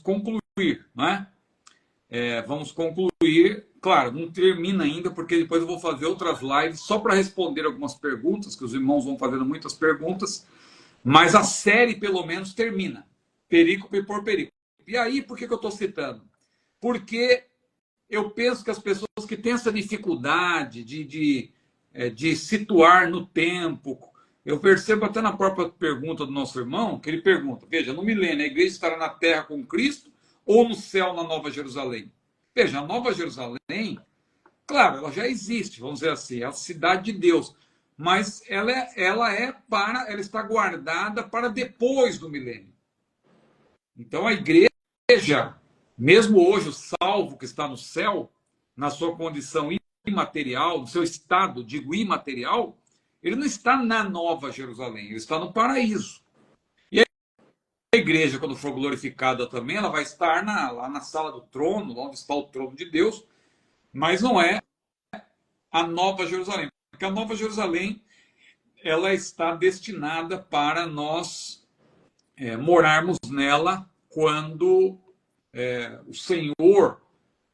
B: concluir, né? Vamos concluir, claro, não termina ainda, porque depois eu vou fazer outras lives só para responder algumas perguntas, que os irmãos vão fazendo muitas perguntas, mas a série pelo menos termina, perícope por perícope. E aí, por que eu estou citando? Porque eu penso que as pessoas que têm essa dificuldade de situar no tempo, eu percebo até na própria pergunta do nosso irmão, que ele pergunta, veja, no milênio a igreja estará na terra com Cristo ou no céu, na Nova Jerusalém? Veja, a Nova Jerusalém, claro, ela já existe, vamos dizer assim, é a cidade de Deus, mas ela está guardada para depois do milênio. Então a igreja, mesmo hoje o salvo que está no céu, na sua condição imaterial, no seu estado, digo, imaterial, ele não está na Nova Jerusalém, ele está no paraíso. E a igreja, quando for glorificada também, ela vai estar lá na sala do trono, onde está o trono de Deus, mas não é a Nova Jerusalém, porque a Nova Jerusalém ela está destinada para nós morarmos nela quando o Senhor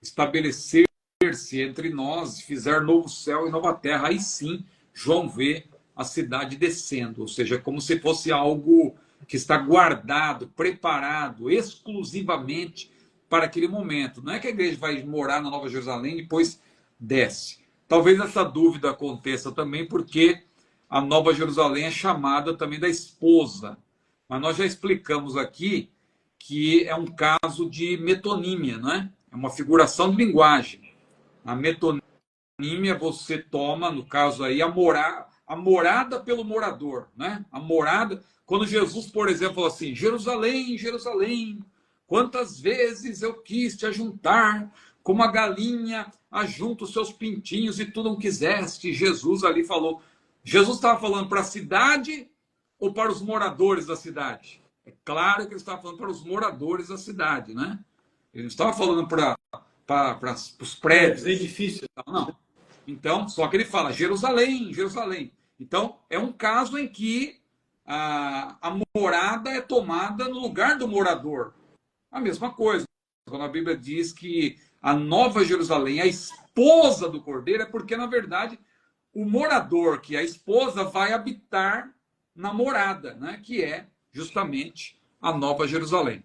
B: estabelecer-se entre nós, fizer novo céu e nova terra. Aí sim, João vê a cidade descendo, ou seja, como se fosse algo que está guardado, preparado exclusivamente para aquele momento. Não é que a igreja vai morar na Nova Jerusalém e depois desce. Talvez essa dúvida aconteça também porque a Nova Jerusalém é chamada também da esposa. Mas nós já explicamos aqui que é um caso de metonímia, não é? É uma figuração de linguagem. A metonímia você toma, no caso aí, a morada pelo morador, né? A morada, quando Jesus, por exemplo, falou assim, Jerusalém, Jerusalém, quantas vezes eu quis te ajuntar, como a galinha ajunta os seus pintinhos e tu não quiseste. Jesus ali falou. Jesus estava falando para a cidade ou para os moradores da cidade? É claro que ele estava falando para os moradores da cidade, né? Ele não estava falando para os prédios.
A: Edifícios.
B: Não. Então, só que ele fala Jerusalém, Jerusalém. Então, é um caso em que a morada é tomada no lugar do morador. A mesma coisa. Quando a Bíblia diz que a Nova Jerusalém, a esposa do Cordeiro, é porque, na verdade, o morador, que é a esposa, vai habitar na morada, né? Que é justamente a Nova Jerusalém.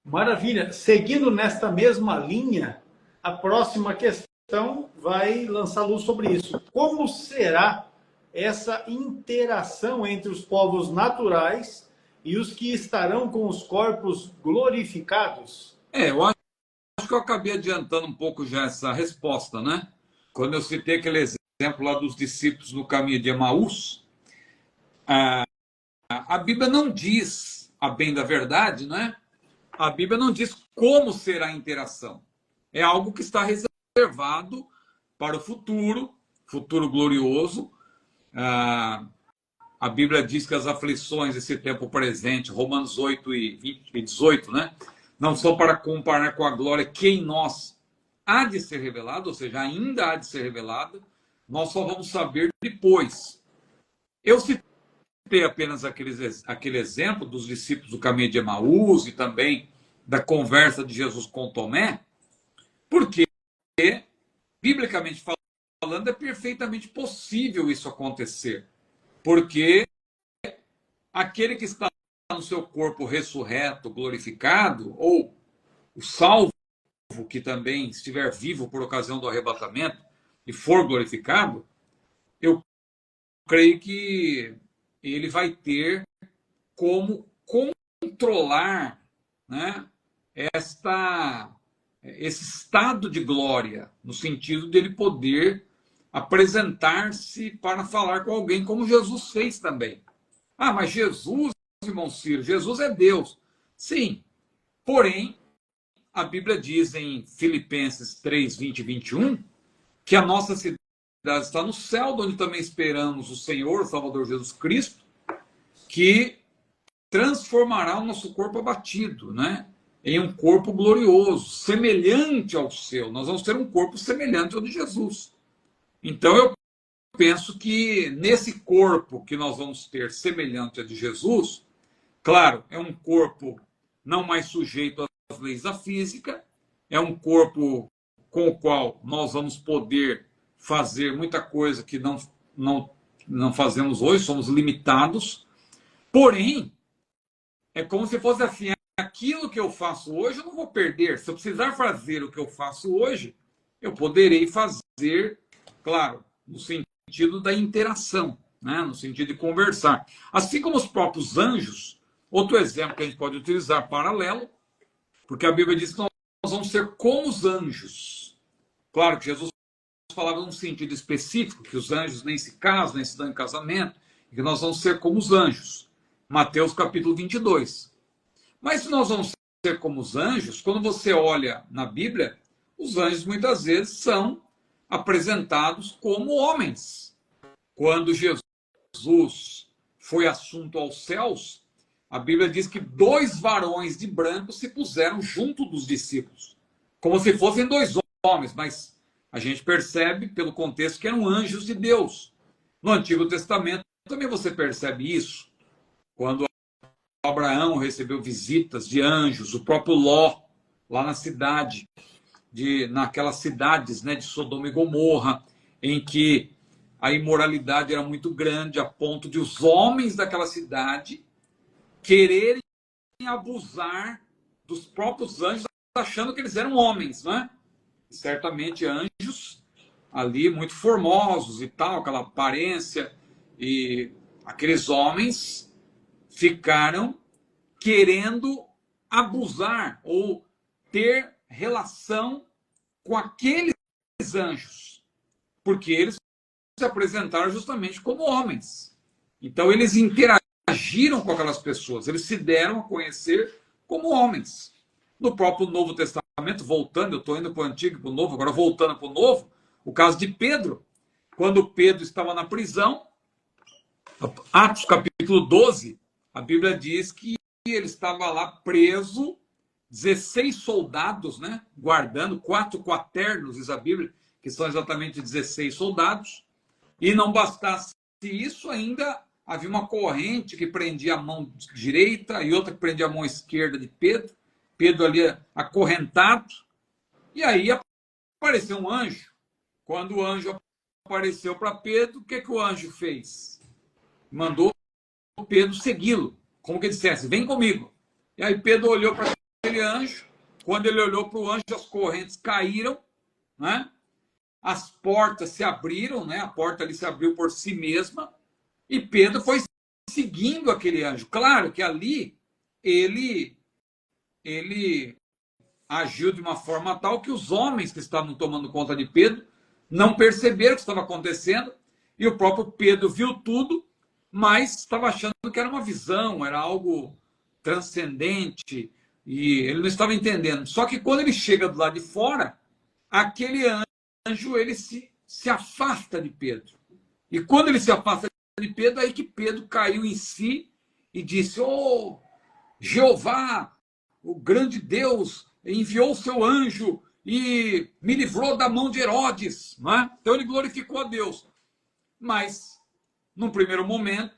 A: Maravilha. Seguindo nesta mesma linha, a próxima questão vai lançar luz sobre isso. Como será essa interação entre os povos naturais e os que estarão com os corpos glorificados?
B: Eu acho que eu acabei adiantando um pouco já essa resposta, né? Quando eu citei aquele exemplo lá dos discípulos no caminho de Emaús, a Bíblia não diz, a bem da verdade, né? A Bíblia não diz como será a interação. É algo que está reservado para o futuro glorioso. A Bíblia diz que as aflições desse tempo presente, Romanos 8 e 18, né? Não são para comparar com a glória que em nós há de ser revelada, ou seja, ainda há de ser revelada, nós só vamos saber depois. Eu citei apenas aquele exemplo dos discípulos do caminho de Emaús e também da conversa de Jesus com Tomé, porque, biblicamente falando, é perfeitamente possível isso acontecer. Porque aquele que está no seu corpo ressurreto, glorificado, ou o salvo que também estiver vivo por ocasião do arrebatamento e for glorificado, eu creio que ele vai ter como controlar, né, esse estado de glória, no sentido de ele poder apresentar-se para falar com alguém, como Jesus fez também. Mas Jesus irmão Ciro, Jesus é Deus. Sim, porém, a Bíblia diz em Filipenses 3, 20 e 21, que a nossa cidade está no céu, onde também esperamos o Senhor, o Salvador Jesus Cristo, que transformará o nosso corpo abatido, né, em um corpo glorioso, semelhante ao seu. Nós vamos ter um corpo semelhante ao de Jesus. Então eu penso que nesse corpo que nós vamos ter semelhante ao de Jesus, claro, é um corpo não mais sujeito às leis da física, é um corpo com o qual nós vamos poder fazer muita coisa que não fazemos hoje, somos limitados. Porém, é como se fosse assim, aquilo que eu faço hoje eu não vou perder. Se eu precisar fazer o que eu faço hoje, eu poderei fazer, claro, no sentido da interação, né? No sentido de conversar. Assim como os próprios anjos, outro exemplo que a gente pode utilizar paralelo, porque a Bíblia diz que nós vamos ser como os anjos. Claro que Jesus falava num sentido específico, que os anjos nem se casam, nem se dão em casamento, e que nós vamos ser como os anjos. Mateus capítulo 22. Mas se nós vamos ser como os anjos, quando você olha na Bíblia, os anjos muitas vezes são apresentados como homens. Quando Jesus foi assunto aos céus, a Bíblia diz que 2 varões de branco se puseram junto dos discípulos, como se fossem 2 homens, mas a gente percebe pelo contexto que eram anjos de Deus. No Antigo Testamento também você percebe isso. Quando Abraão recebeu visitas de anjos, o próprio Ló, lá na cidade, naquelas cidades, né, de Sodoma e Gomorra, em que a imoralidade era muito grande, a ponto de os homens daquela cidade quererem abusar dos próprios anjos, achando que eles eram homens, né? Certamente anjos ali muito formosos e tal, aquela aparência, e aqueles homens ficaram querendo abusar ou ter relação com aqueles anjos, porque eles se apresentaram justamente como homens. Então eles interagiram com aquelas pessoas, eles se deram a conhecer como homens. No próprio Novo Testamento, voltando, eu estou indo para o Antigo e para o Novo, agora voltando para o Novo, o caso de Pedro, quando Pedro estava na prisão, Atos capítulo 12, a Bíblia diz que ele estava lá preso, 16 soldados, né, guardando, 4 quaternos, diz a Bíblia, que são exatamente 16 soldados, e não bastasse isso, ainda havia uma corrente que prendia a mão direita e outra que prendia a mão esquerda de Pedro, Pedro ali acorrentado, e aí apareceu um anjo. Quando o anjo apareceu para Pedro, o que o anjo fez? Mandou Pedro segui-lo, como que dissesse, vem comigo. E aí Pedro olhou para aquele anjo, quando ele olhou para o anjo, as correntes caíram, né? As portas se abriram, né? A porta ali se abriu por si mesma, e Pedro foi seguindo aquele anjo. Claro que ali ele agiu de uma forma tal que os homens que estavam tomando conta de Pedro não perceberam o que estava acontecendo, e o próprio Pedro viu tudo, mas estava achando que era uma visão, era algo transcendente, e ele não estava entendendo. Só que quando ele chega do lado de fora, aquele anjo ele se afasta de Pedro. E quando ele se afasta de Pedro, aí que Pedro caiu em si e disse: "Oh, Jeová, o grande Deus, enviou o seu anjo e me livrou da mão de Herodes." Não é? Então ele glorificou a Deus. Mas, num primeiro momento,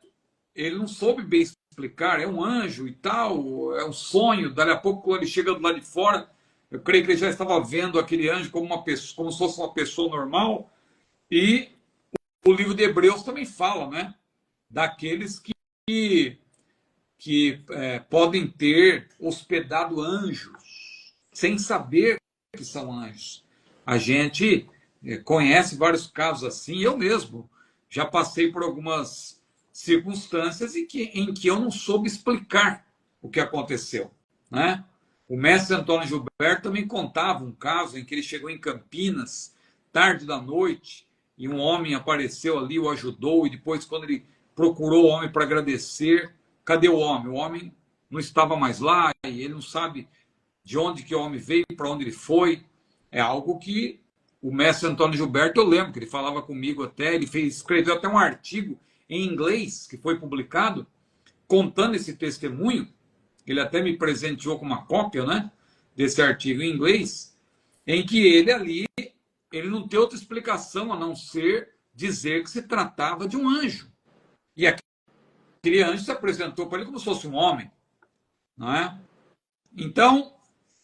B: ele não soube bem explicar, é um anjo e tal, é um sonho. Dali a pouco, quando ele chega do lado de fora, eu creio que ele já estava vendo aquele anjo como uma pessoa, como se fosse uma pessoa normal. E o livro de Hebreus também fala, né, daqueles que podem ter hospedado anjos, sem saber que são anjos. A gente conhece vários casos assim, eu mesmo já passei por algumas circunstâncias em que eu não soube explicar o que aconteceu, né? O mestre Antônio Gilberto também contava um caso em que ele chegou em Campinas, tarde da noite, e um homem apareceu ali, o ajudou, e depois, quando ele procurou o homem para agradecer, cadê o homem? O homem não estava mais lá, e ele não sabe de onde que o homem veio, para onde ele foi. É algo que o mestre Antônio Gilberto, eu lembro que ele falava comigo até, ele escreveu até um artigo em inglês, que foi publicado, contando esse testemunho. Ele até me presenteou com uma cópia, né, desse artigo em inglês, em que ele ali, ele não tem outra explicação a não ser dizer que se tratava de um anjo. E aquele anjo se apresentou para ele como se fosse um homem, não é? Então,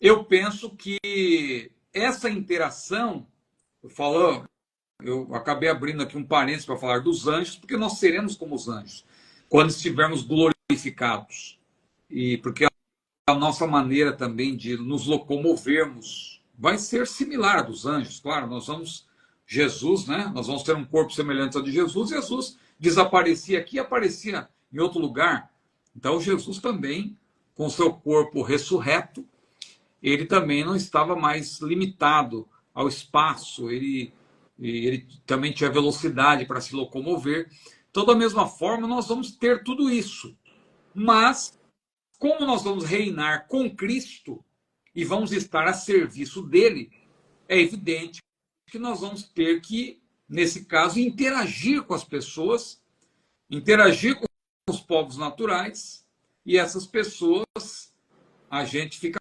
B: eu penso que essa interação, eu acabei abrindo aqui um parênteses para falar dos anjos, porque nós seremos como os anjos, quando estivermos glorificados. E porque a nossa maneira também de nos locomovermos vai ser similar à dos anjos. Claro, Jesus, né? Nós vamos ter um corpo semelhante ao de Jesus. Jesus desaparecia aqui e aparecia em outro lugar. Então, Jesus também, com seu corpo ressurreto, ele também não estava mais limitado ao espaço, ele também tinha velocidade para se locomover. Então, da mesma forma, nós vamos ter tudo isso. Mas, como nós vamos reinar com Cristo e vamos estar a serviço dele, é evidente que nós vamos ter que, nesse caso, interagir com as pessoas, interagir com os povos naturais, e essas pessoas, a gente fica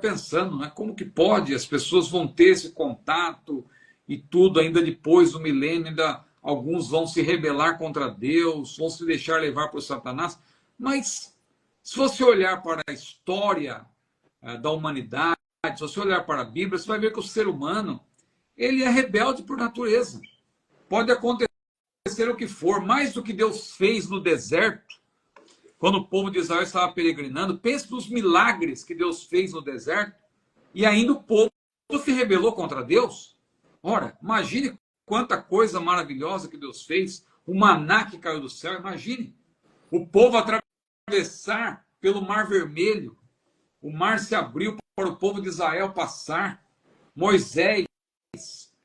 B: pensando, né, como que pode, as pessoas vão ter esse contato e tudo, ainda depois do milênio, ainda alguns vão se rebelar contra Deus, vão se deixar levar por Satanás. Mas, se você olhar para a história da humanidade, se você olhar para a Bíblia, você vai ver que o ser humano, ele é rebelde por natureza. Pode acontecer o que for, mais do que Deus fez no deserto, quando o povo de Israel estava peregrinando. Pense nos milagres que Deus fez no deserto, e ainda o povo se rebelou contra Deus. Ora, imagine quanta coisa maravilhosa que Deus fez, o maná que caiu do céu, imagine. O povo atravessar pelo Mar Vermelho, o mar se abriu para o povo de Israel passar. Moisés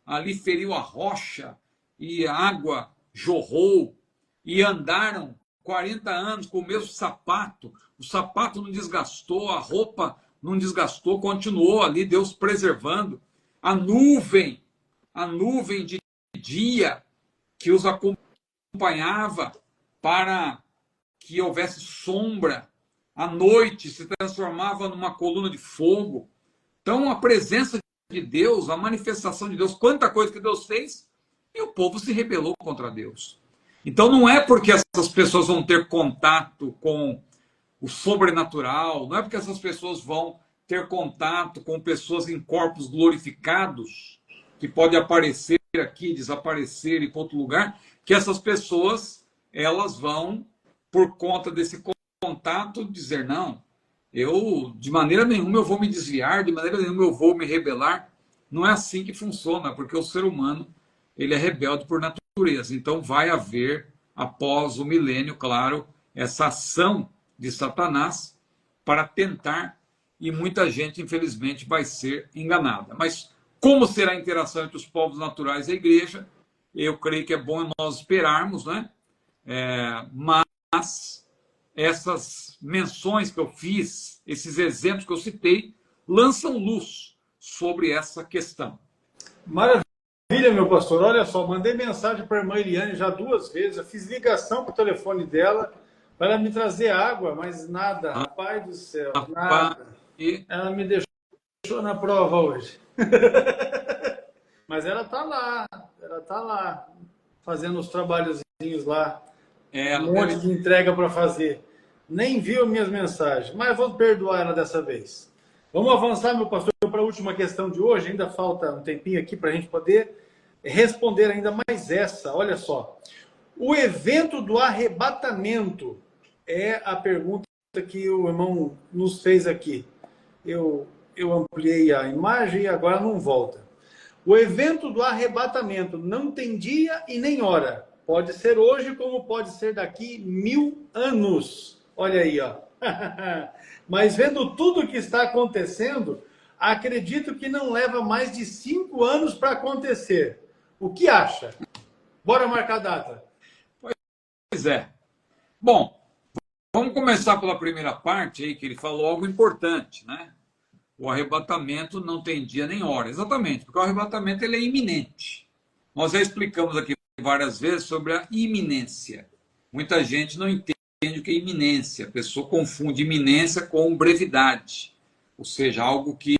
B: ali feriu a rocha e a água jorrou, e andaram 40 anos com o mesmo sapato. O sapato não desgastou, a roupa não desgastou, continuou ali, Deus preservando. A nuvem de dia que os acompanhava para que houvesse sombra, à noite se transformava numa coluna de fogo. Então, a presença de Deus, a manifestação de Deus, quanta coisa que Deus fez, e o povo se rebelou contra Deus. Então, não é porque essas pessoas vão ter contato com o sobrenatural, não é porque essas pessoas vão ter contato com pessoas em corpos glorificados, que pode aparecer aqui, desaparecer e ir para outro lugar, que essas pessoas, elas vão, por conta desse contato, dizer, não, eu, de maneira nenhuma, eu vou me desviar, de maneira nenhuma eu vou me rebelar. Não é assim que funciona, porque o ser humano, ele é rebelde por natureza. Então, vai haver, após o milênio, claro, essa ação de Satanás para tentar, e muita gente, infelizmente, vai ser enganada. Mas como será a interação entre os povos naturais e a igreja? Eu creio que é bom nós esperarmos, né? Mas essas menções que eu fiz, esses exemplos que eu citei, lançam luz sobre essa questão.
A: Maravilha, meu pastor. Olha só, mandei mensagem para a irmã Eliane já 2 vezes. Eu fiz ligação para o telefone dela para ela me trazer água, mas nada, rapaz do céu, nada. Ela me deixou na prova hoje. Mas ela está lá, fazendo os trabalhozinhos lá. Um monte de entrega para fazer. Nem viu minhas mensagens, mas vou perdoar ela dessa vez. Vamos avançar, meu pastor, para a última questão de hoje. Ainda falta um tempinho aqui para a gente poder responder ainda mais essa. Olha só. O evento do arrebatamento é a pergunta que o irmão nos fez aqui. Eu ampliei a imagem e agora não volta. O evento do arrebatamento não tem dia e nem hora. Pode ser hoje, como pode ser daqui 1000 anos. Olha aí, ó. Mas vendo tudo o que está acontecendo, acredito que não leva mais de 5 anos para acontecer. O que acha? Bora marcar a data.
B: Pois é. Bom, vamos começar pela primeira parte aí, que ele falou algo importante, né? O arrebatamento não tem dia nem hora. Exatamente, porque o arrebatamento ele é iminente. Nós já explicamos aqui várias vezes sobre a iminência. Muita gente não entende o que é iminência. A pessoa confunde iminência com brevidade. Ou seja, algo que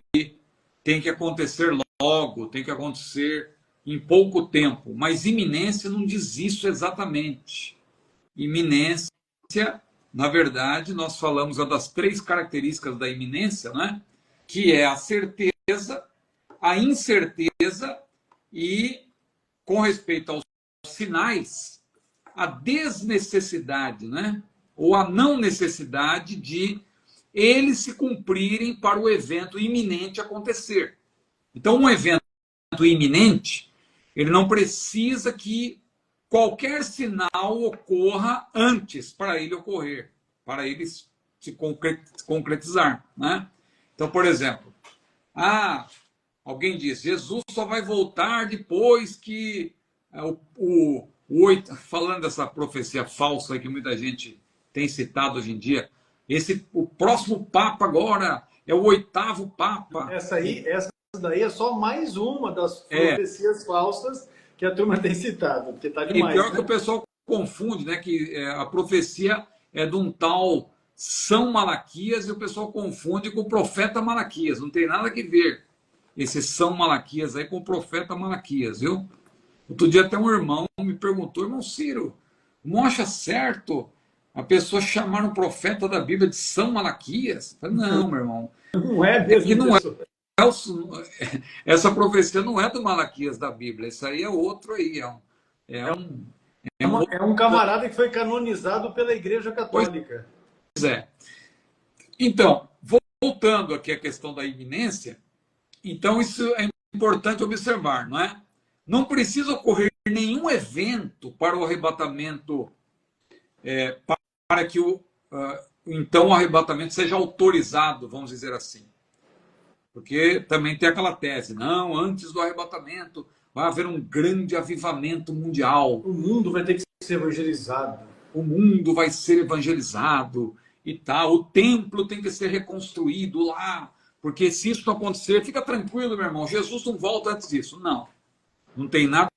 B: tem que acontecer logo, tem que acontecer em pouco tempo. Mas iminência não diz isso exatamente. Iminência, na verdade, nós falamos uma das 3 características da iminência, né? Que é a certeza, a incerteza e, com respeito aos sinais, a desnecessidade, né? Ou a não necessidade de eles se cumprirem para o evento iminente acontecer. Então, um evento iminente, ele não precisa que qualquer sinal ocorra antes para ele ocorrer, para ele se concretizar, né? Então, por exemplo, alguém diz, Jesus só vai voltar depois que falando dessa profecia falsa que muita gente tem citado hoje em dia, o próximo Papa agora é o 8º Papa.
A: Essa daí é só mais uma das profecias falsas que a turma tem citado, porque tá demais.
B: E pior,
A: né?
B: Que o pessoal confunde, né? Que a profecia é de um tal São Malaquias e o pessoal confunde com o profeta Malaquias. Não tem nada a ver esse São Malaquias aí com o profeta Malaquias, viu? Outro dia até um irmão me perguntou, irmão Ciro, não acha certo a pessoa chamar um profeta da Bíblia de São Malaquias? Eu falei, não, meu irmão.
A: Não é mesmo.
B: Não é. Essa profecia não é do Malaquias da Bíblia, isso aí é outro aí.
A: É um camarada que foi canonizado pela Igreja Católica.
B: Pois é. Então, voltando aqui à questão da iminência, então isso é importante observar, não é? Não precisa ocorrer nenhum evento para o arrebatamento, para que então o arrebatamento seja autorizado, vamos dizer assim. Porque também tem aquela tese, não, antes do arrebatamento vai haver um grande avivamento mundial.
A: O mundo vai ter que ser evangelizado.
B: O mundo vai ser evangelizado e tal. O templo tem que ser reconstruído lá. Porque se isso não acontecer, fica tranquilo, meu irmão, Jesus não volta antes disso. Não. Não tem nada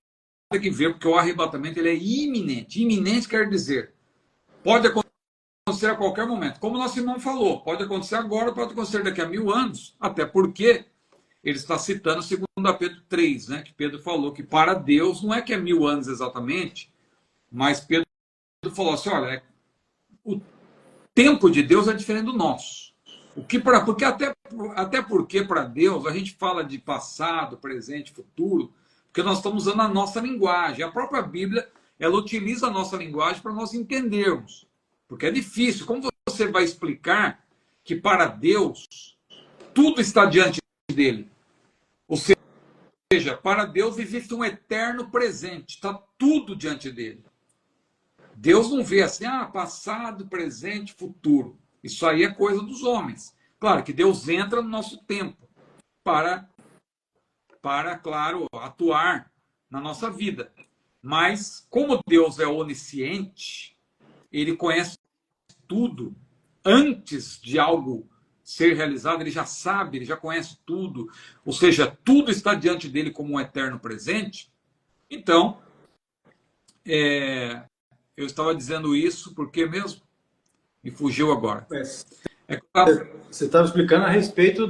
B: a ver, porque o arrebatamento ele é iminente. Iminente quer dizer, pode acontecer a qualquer momento. Como nosso irmão falou, pode acontecer agora, pode acontecer daqui a 1000 anos, até porque ele está citando 2 Pedro 3, né? Que Pedro falou que para Deus não é que é 1000 anos exatamente, mas Pedro falou assim, olha, o tempo de Deus é diferente do nosso. Porque até porque para Deus a gente fala de passado, presente, futuro, porque nós estamos usando a nossa linguagem. A própria Bíblia, ela utiliza a nossa linguagem para nós entendermos. Porque é difícil. Como você vai explicar que para Deus tudo está diante dele? Ou seja, para Deus existe um eterno presente. Está tudo diante dele. Deus não vê assim, passado, presente, futuro. Isso aí é coisa dos homens. Claro que Deus entra no nosso tempo para claro, atuar na nossa vida. Mas, como Deus é onisciente, ele conhece tudo. Antes de algo ser realizado, ele já sabe, ele já conhece tudo. Ou seja, tudo está diante dele como um eterno presente. Então, eu estava dizendo isso porque mesmo me fugiu agora.
A: Você estava explicando a respeito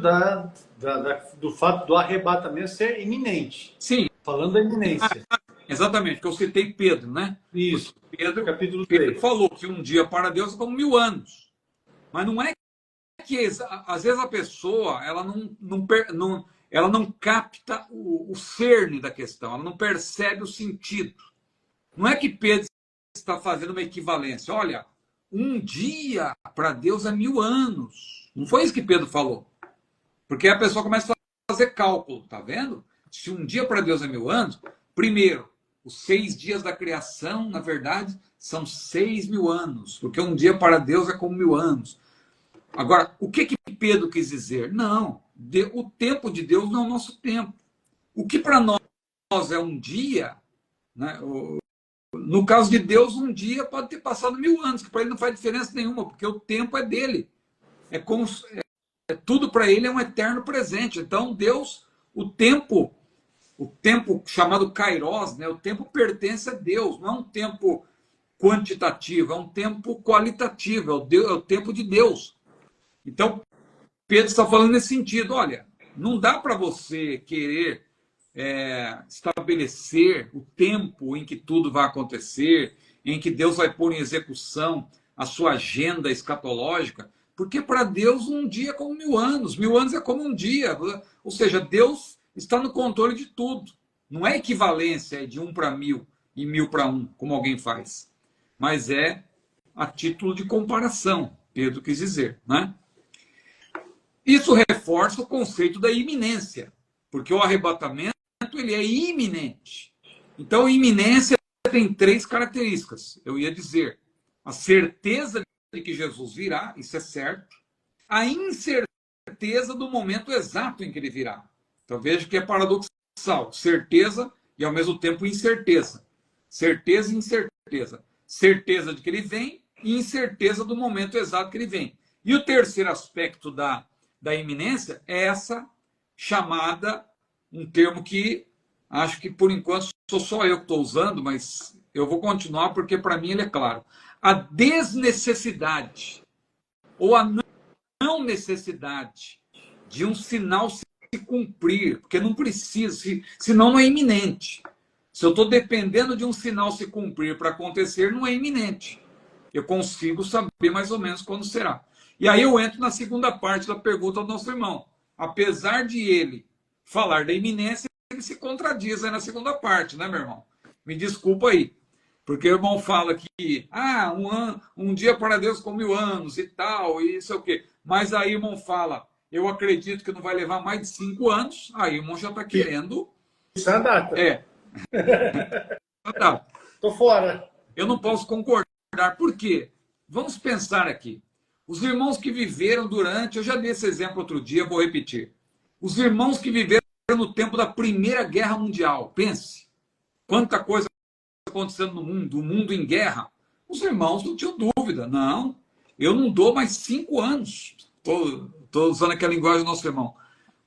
A: do fato do arrebatamento ser iminente.
B: Sim.
A: Falando da iminência.
B: Exatamente, porque eu citei Pedro, né?
A: Isso.
B: Capítulo 3. Pedro falou que um dia para Deus é como 1000 anos. Mas não é que, às vezes, a pessoa ela não capta o cerne da questão, ela não percebe o sentido. Não é que Pedro está fazendo uma equivalência. Olha, um dia para Deus é 1000 anos. Não foi isso que Pedro falou. Porque a pessoa começa a fazer cálculo, tá vendo? Se um dia para Deus é 1000 anos, primeiro, os 6 dias da criação, na verdade, são 6.000 anos. Porque um dia para Deus é como 1000 anos. Agora, o que Pedro quis dizer? Não, o tempo de Deus não é o nosso tempo. O que para nós é um dia, né? No caso de Deus, um dia pode ter passado 1000 anos, que para ele não faz diferença nenhuma, porque o tempo é dele. É como tudo para ele é um eterno presente. Então, Deus, o tempo chamado Kairos, né? O tempo pertence a Deus, não é um tempo quantitativo, é um tempo qualitativo, é o tempo de Deus. Então, Pedro está falando nesse sentido, olha, não dá para você querer estabelecer o tempo em que tudo vai acontecer, em que Deus vai pôr em execução a sua agenda escatológica, porque para Deus um dia é como 1000 anos, 1000 anos é como um dia. Ou seja, Deus está no controle de tudo. Não é equivalência de 1 para 1000 e 1000 para 1, como alguém faz. Mas é a título de comparação, Pedro quis dizer, né? Isso reforça o conceito da iminência, porque o arrebatamento ele é iminente. Então, a iminência tem 3 características. Eu ia dizer, a certeza de que Jesus virá, isso é certo. A incerteza do momento exato em que ele virá. Então, veja que é paradoxal. Certeza e, ao mesmo tempo, incerteza. Certeza e incerteza. Certeza de que ele vem e incerteza do momento exato que ele vem. E o terceiro aspecto da iminência é essa chamada, um termo que acho que, por enquanto, sou só eu que estou usando, mas eu vou continuar porque, para mim, ele é claro. A desnecessidade ou a não necessidade de um sinal se cumprir, porque não precisa, senão não é iminente. Se eu estou dependendo de um sinal se cumprir para acontecer, não é iminente. Eu consigo saber mais ou menos quando será. E aí eu entro na segunda parte da pergunta do nosso irmão. Apesar de ele falar da iminência, ele se contradiz aí na segunda parte, né, meu irmão? Me desculpa aí. Porque o irmão fala que um dia para Deus com 1000 anos e tal, e isso é o quê. Mas aí o irmão fala, eu acredito que não vai levar mais de 5 anos. Aí o irmão já está querendo.
A: Isso é a data.
B: Tá.
A: Tô fora.
B: Eu não posso concordar. Por quê? Vamos pensar aqui. Os irmãos que viveram durante, eu já dei esse exemplo outro dia, vou repetir. Os irmãos que viveram no tempo da Primeira Guerra Mundial. Pense, quanta coisa acontecendo no mundo, o mundo em guerra. Os irmãos não tinham dúvida. Não, eu não dou mais 5 anos. Estou usando aquela linguagem do nosso irmão.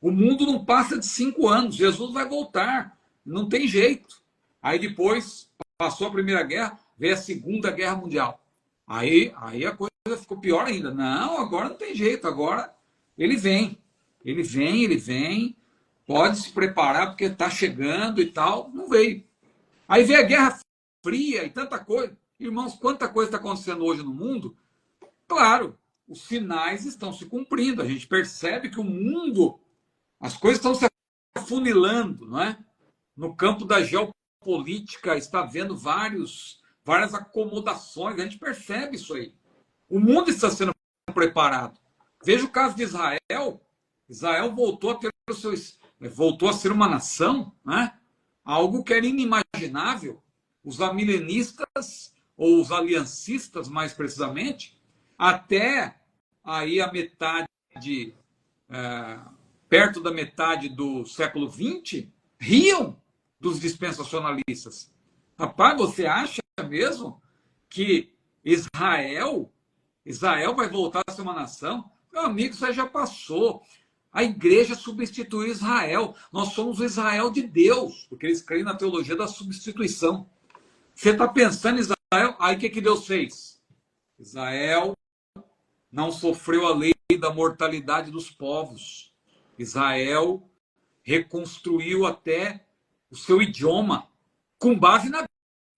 B: O mundo não passa de 5 anos. Jesus vai voltar. Não tem jeito. Aí depois, passou a Primeira Guerra, veio a Segunda Guerra Mundial. Aí a coisa ficou pior ainda. Não, agora não tem jeito. Agora ele vem. Ele vem. Pode se preparar porque está chegando e tal. Não veio. Aí veio a Guerra Fria e tanta coisa. Irmãos, quanta coisa está acontecendo hoje no mundo? Claro, os sinais estão se cumprindo. A gente percebe que o mundo, as coisas estão se afunilando, não é? No campo da geopolítica está havendo várias acomodações. A gente percebe isso aí. O mundo está sendo preparado. Veja o caso de Israel. Israel voltou a ser uma nação, né? Algo que era inimaginável. Os amilenistas, ou os aliancistas, mais precisamente, até aí a metade, perto da metade do século XX, riam dos dispensacionalistas. Rapaz, você acha mesmo que Israel vai voltar a ser uma nação? Meu amigo, isso aí já passou. A igreja substituiu Israel. Nós somos o Israel de Deus, porque eles creem na teologia da substituição. Você está pensando em Israel? Aí o que Deus fez? Israel não sofreu a lei da mortalidade dos povos. Israel reconstruiu até o seu idioma, com base na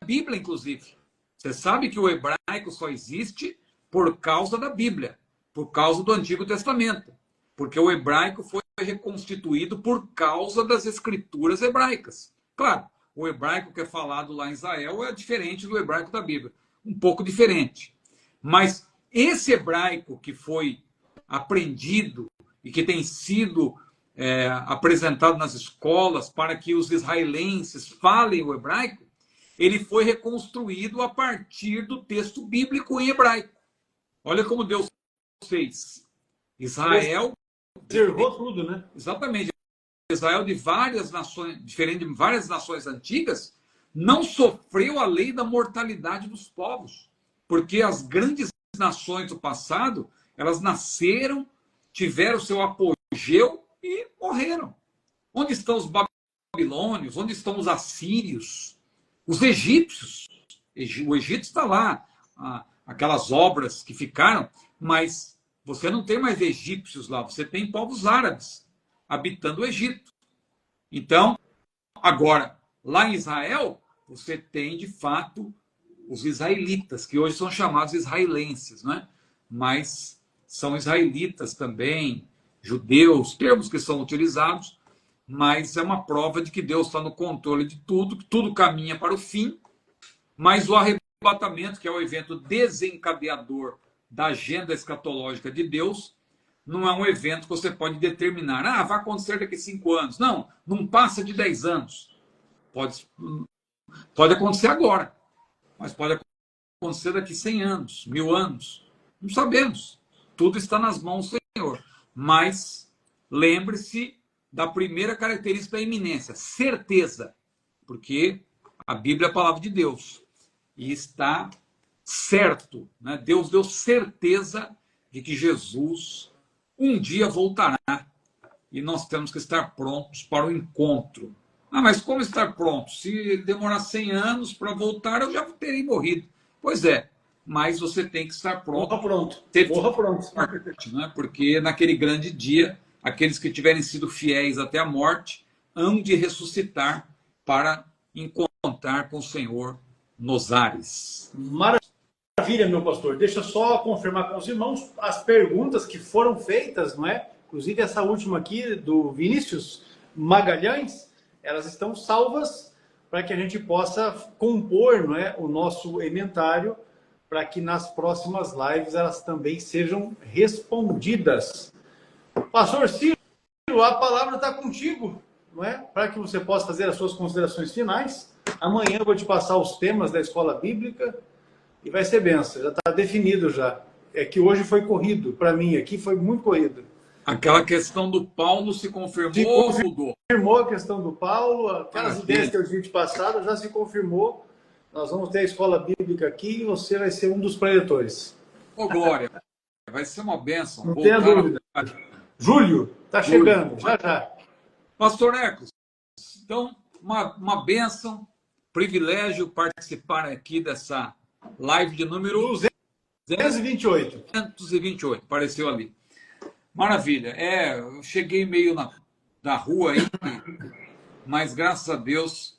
B: Bíblia, inclusive. Você sabe que o hebraico só existe por causa da Bíblia, por causa do Antigo Testamento. Porque o hebraico foi reconstituído por causa das escrituras hebraicas. Claro, o hebraico que é falado lá em Israel é diferente do hebraico da Bíblia. Um pouco diferente. Mas esse hebraico que foi aprendido e que tem sido apresentado nas escolas para que os israelenses falem o hebraico, ele foi reconstruído a partir do texto bíblico em hebraico. Olha como Deus fez. Israel
A: Preservou tudo, né?
B: Exatamente. Israel de várias nações, diferente de várias nações antigas, não sofreu a lei da mortalidade dos povos, porque as grandes nações do passado, elas nasceram, tiveram seu apogeu e morreram. Onde estão os babilônios? Onde estão os assírios? Os egípcios? O Egito está lá, aquelas obras que ficaram, mas você não tem mais egípcios lá, você tem povos árabes habitando o Egito. Então, agora, lá em Israel, você tem, de fato, os israelitas, que hoje são chamados israelenses, né? Mas são israelitas também, judeus, termos que são utilizados, mas é uma prova de que Deus está no controle de tudo, que tudo caminha para o fim, mas o arrebatamento, que é o evento desencadeador da agenda escatológica de Deus, não é um evento que você pode determinar, vai acontecer daqui a 5 anos. Não, não passa de 10 anos. Pode acontecer agora, mas pode acontecer daqui 100 anos, 1000 anos. Não sabemos. Tudo está nas mãos do Senhor. Mas lembre-se da primeira característica da iminência, certeza. Porque a Bíblia é a palavra de Deus. E está certo, né? Deus deu certeza de que Jesus um dia voltará. E nós temos que estar prontos para o encontro. Mas como estar pronto? Se ele demorar 100 anos para voltar, eu já terei morrido. Pois é, mas você tem que estar pronto.
A: Morra pronto.
B: Morra pronto. Né? Porque naquele grande dia, aqueles que tiverem sido fiéis até a morte, hão de ressuscitar para encontrar com o Senhor nos ares.
A: Maravilha, meu pastor. Deixa eu só confirmar com os irmãos as perguntas que foram feitas, não é? Inclusive essa última aqui do Vinícius Magalhães, elas estão salvas para que a gente possa compor, não é, o nosso ementário, para que nas próximas lives elas também sejam respondidas. Pastor Ciro, a palavra está contigo, não é? Para que você possa fazer as suas considerações finais. Amanhã eu vou te passar os temas da escola bíblica e vai ser benção, já está definido já. É que hoje foi corrido, para mim aqui foi muito corrido.
B: Aquela questão do Paulo se confirmou ou mudou?
A: Confirmou a questão do Paulo, aquelas ideias que eu tinha te passado já se confirmou. Nós vamos ter a escola bíblica aqui e você vai ser um dos preletores.
B: Ô, glória, vai ser uma bênção.
A: Não tenha dúvida. Júlio, está chegando, já.
B: Pastor Ecos, então, uma bênção, privilégio participar aqui dessa live de número
A: 228.
B: 228, apareceu ali. Maravilha. Eu cheguei meio na rua aí, mas graças a Deus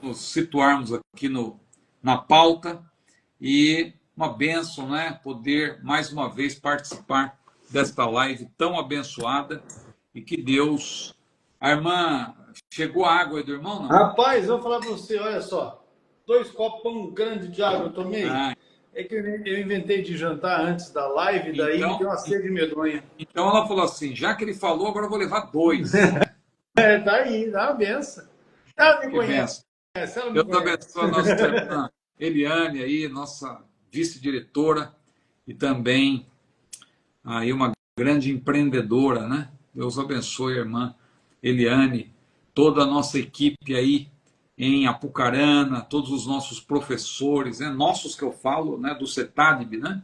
B: nos situarmos aqui na pauta e uma bênção, né? Poder mais uma vez participar desta live tão abençoada e que Deus... A irmã, chegou a água aí do irmão, não?
A: Rapaz, eu vou falar para você, olha só, 2 copos grandes de água eu tomei. É que eu inventei de jantar antes da live, daí me deu uma sede medonha.
B: Então ela falou assim, já que ele falou, agora eu vou levar 2.
A: Tá aí, dá uma benção. Ela me conhece.
B: Deus abençoe a nossa irmã Eliane aí, nossa vice-diretora e também aí uma grande empreendedora, né? Deus abençoe a irmã Eliane, toda a nossa equipe aí em Apucarana, todos os nossos professores, né? Nossos que eu falo, né? Do CETADB, né?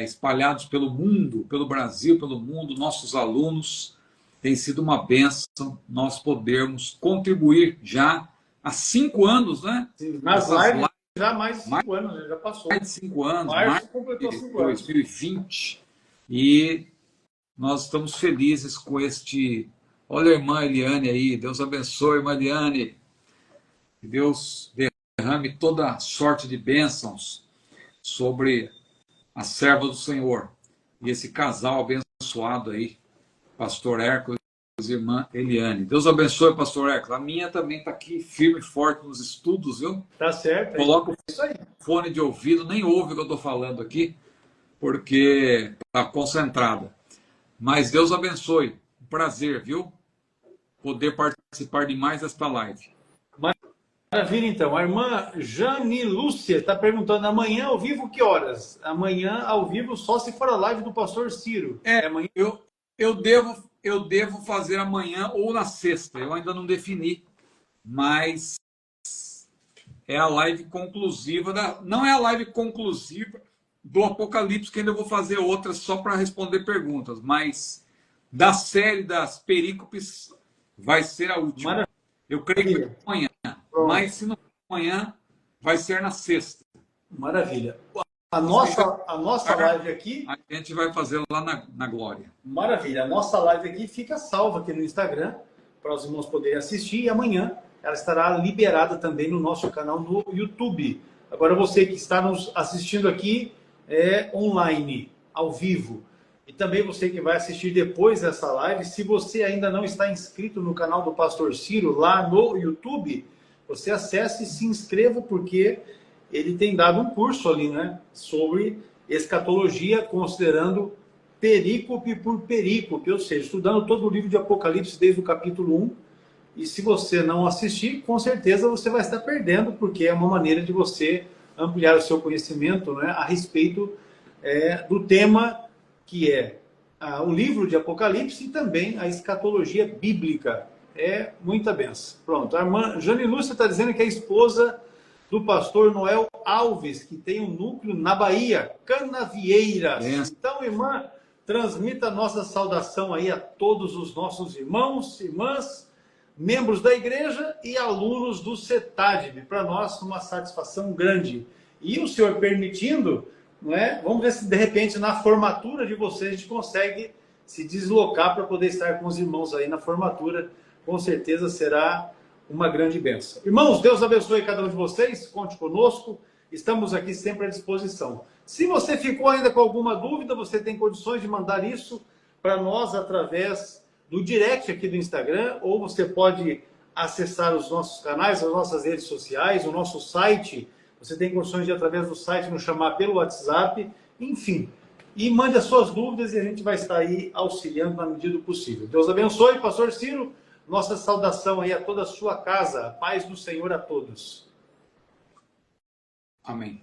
B: Espalhados pelo mundo, pelo Brasil, pelo mundo, nossos alunos, tem sido uma bênção nós podermos contribuir já há 5 anos, né?
A: Nas lives, já mais de 5 anos, já passou.
B: Mais de 5 anos,
A: Março completou 5 anos.
B: 2020. E nós estamos felizes com este... Olha a irmã Eliane aí, Deus abençoe, irmã Eliane. Que Deus derrame toda sorte de bênçãos sobre a serva do Senhor. E esse casal abençoado aí, pastor Hércules e irmã Eliane. Deus abençoe, pastor Hércules. A minha também está aqui firme e forte nos estudos, viu?
A: Tá certo.
B: Coloca o fone de ouvido, nem ouve o que eu estou falando aqui, porque está concentrada. Mas Deus abençoe. Prazer, viu? Poder participar de mais desta live.
A: Maravilha, então. A irmã Jane Lúcia está perguntando, amanhã ao vivo que horas? Amanhã ao vivo só se for a live do pastor Ciro.
B: Amanhã. Eu devo fazer amanhã ou na sexta. Eu ainda não defini. mas é a live conclusiva não é a live conclusiva do Apocalipse, que ainda vou fazer outras só para responder perguntas, mas da série das perícopes vai ser a última.
A: Maravilha.
B: Eu creio que é amanhã, mas se não for amanhã, vai ser na sexta.
A: Maravilha. A nossa live aqui...
B: A gente vai fazer lá na Glória.
A: Maravilha. A nossa live aqui fica salva aqui no Instagram, para os irmãos poderem assistir, e amanhã ela estará liberada também no nosso canal no YouTube. Agora você que está nos assistindo aqui online, ao vivo, e também você que vai assistir depois dessa live, se você ainda não está inscrito no canal do Pastor Ciro lá no YouTube, você acesse e se inscreva, porque ele tem dado um curso ali, né, sobre escatologia, considerando perícope por perícope, ou seja, estudando todo o livro de Apocalipse desde o capítulo 1. E se você não assistir, com certeza você vai estar perdendo, porque é uma maneira de você ampliar o seu conhecimento, né, a respeito do tema que é o livro de Apocalipse e também a escatologia bíblica. É muita benção. Pronto, a irmã Jane Lúcia está dizendo que é a esposa do pastor Noel Alves, que tem um núcleo na Bahia, Canavieiras. Então, irmã, transmita a nossa saudação aí a todos os nossos irmãos, irmãs, membros da igreja e alunos do CETADB. Para nós, uma satisfação grande. E o senhor permitindo, não é? Vamos ver se de repente na formatura de vocês a gente consegue se deslocar para poder estar com os irmãos aí na formatura. Com certeza será uma grande bênção. Irmãos, Deus abençoe cada um de vocês, conte conosco, estamos aqui sempre à disposição. Se você ficou ainda com alguma dúvida, você tem condições de mandar isso para nós através do direct aqui do Instagram, ou você pode acessar os nossos canais, as nossas redes sociais, o nosso site. Você tem condições de, através do site, nos chamar pelo WhatsApp, enfim. E mande as suas dúvidas e a gente vai estar aí auxiliando na medida do possível. Deus abençoe, pastor Ciro. Nossa saudação aí a toda a sua casa. A paz do Senhor a todos.
B: Amém.